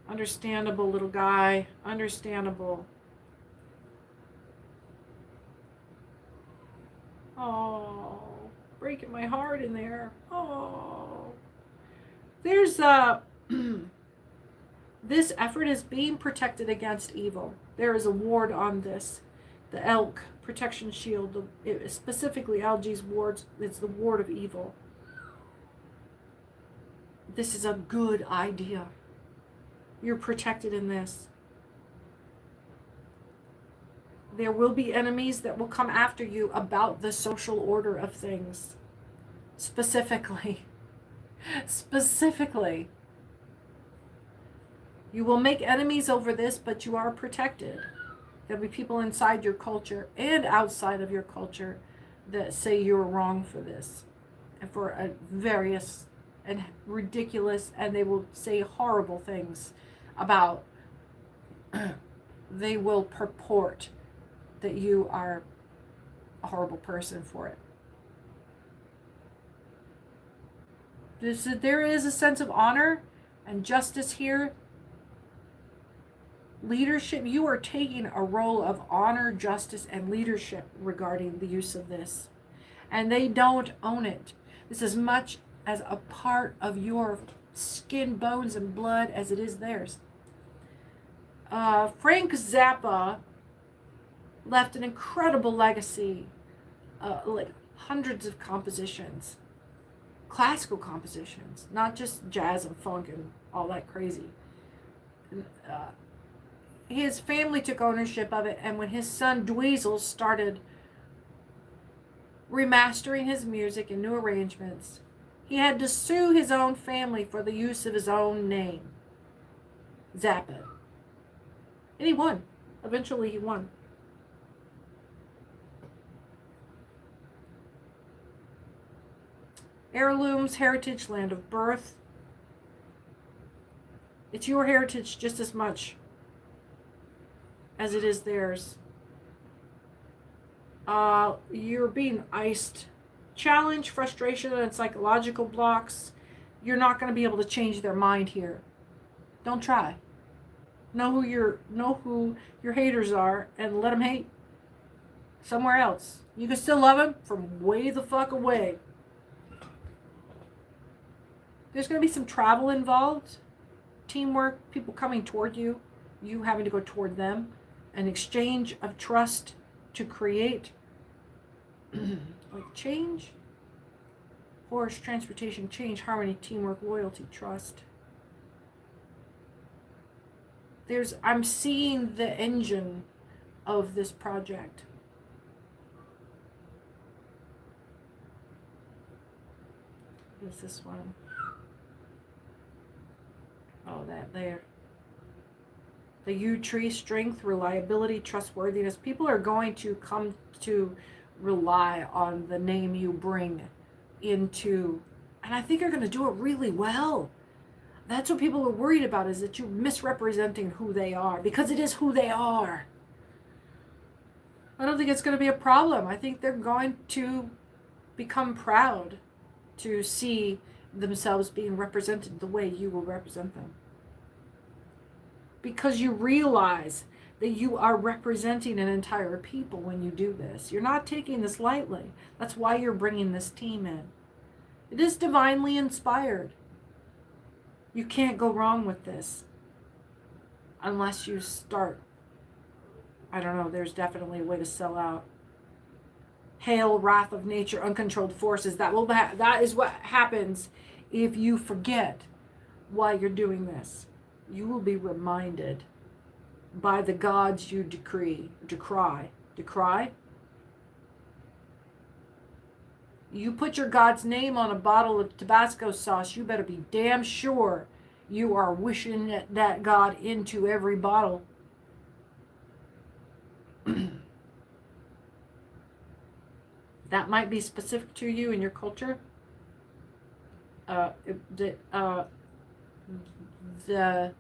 Understandable, little guy. Understandable. Oh, breaking my heart in there. Oh. There's this effort is being protected against evil. There is a ward on this. The elk protection shield, specifically algae's wards, it's the ward of evil. This is a good idea. You're protected in this. There will be enemies that will come after you about the social order of things. Specifically. You will make enemies over this, but you are protected. There'll be people inside your culture and outside of your culture that say you're wrong for this, and for various and ridiculous, and they will say horrible things about, they will purport that you are a horrible person for it. There is a sense of honor and justice here. Leadership, you are taking a role of honor, justice, and leadership regarding the use of this. And they don't own it. This is much as a part of your skin, bones, and blood as it is theirs. Frank Zappa left an incredible legacy, like hundreds of compositions, classical compositions, not just jazz and funk and all that crazy. his family took ownership of it, and when his son Dweezil started remastering his music and new arrangements, he had to sue his own family for the use of his own name, Zappa. And he won. Eventually he won. Heirlooms, heritage, land of birth. It's your heritage just as much as it is theirs. You're being iced. Challenge, frustration, and psychological blocks. You're not going to be able to change their mind here. Don't try. Know who your haters are and let them hate somewhere else. You can still love them from way the fuck away. There's going to be some travel involved. Teamwork, people coming toward you, you having to go toward them, an exchange of trust to create like change, horse, transportation, change, harmony, teamwork, loyalty, trust. I'm seeing the engine of this project. What's this one? Oh, that there. The U tree, strength, reliability, trustworthiness. People are going to come to rely on the name you bring into, and I think you're going to do it really well. That's what people are worried about, is that you're misrepresenting who they are, because it is who they are. I don't think it's going to be a problem. I think they're going to become proud to see themselves being represented the way you will represent them. Because you realize that you are representing an entire people when you do this. You're not taking this lightly. That's why you're bringing this team in. It is divinely inspired. You can't go wrong with this unless you start. I don't know, there's definitely a way to sell out. Hail, wrath of nature, uncontrolled forces. That is what happens if you forget why you're doing this. You will be reminded by the gods you decry. You put your God's name on a bottle of Tabasco sauce, you better be damn sure you are wishing that God into every bottle. That might be specific to you and your culture. The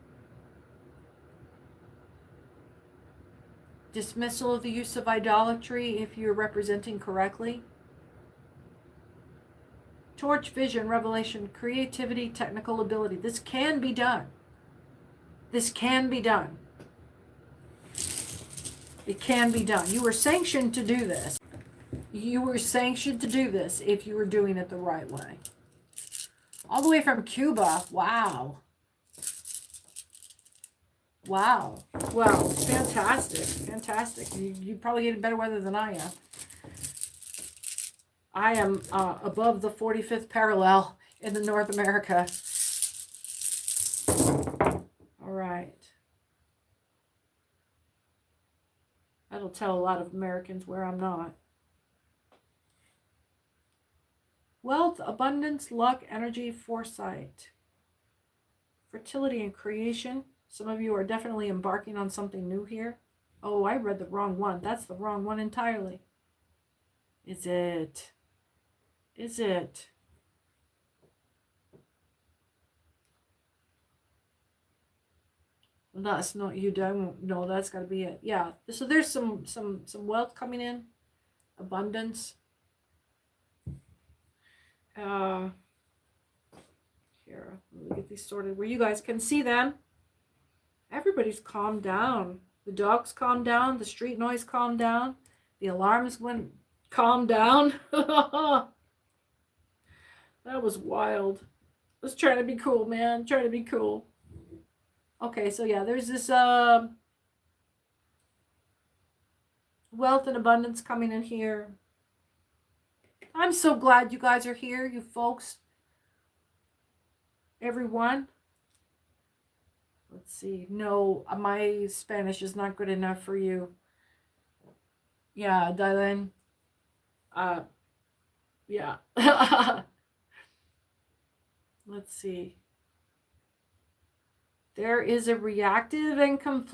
dismissal of the use of idolatry if you're representing correctly. Torch, vision, revelation, creativity, technical ability. This can be done. This can be done. It can be done. You were sanctioned to do this. You were sanctioned to do this if you were doing it the right way. All the way from Cuba. Wow. Wow. Well, fantastic. Fantastic. You probably get better weather than I am. I am above the 45th parallel in the North America. All right. That'll tell a lot of Americans where I'm not. Wealth, abundance, luck, energy, foresight, fertility, and creation. Some of you are definitely embarking on something new here. Oh, I read the wrong one. That's the wrong one entirely. Is it? Is it? That's not, you don't know, that's got to be it. Yeah. So there's some wealth coming in, abundance. Here, let me get these sorted where you guys can see them. Everybody's calmed down. The dogs calmed down. The street noise calmed down. The alarms went calmed down. That was wild. I was trying to be cool, man. Trying to be cool. Okay, so yeah, there's this wealth and abundance coming in here. I'm so glad you guys are here, you folks. Everyone. Let's see. No, my Spanish is not good enough for you. Yeah, Dylan. Yeah. Let's see. There is a reactive and conflicted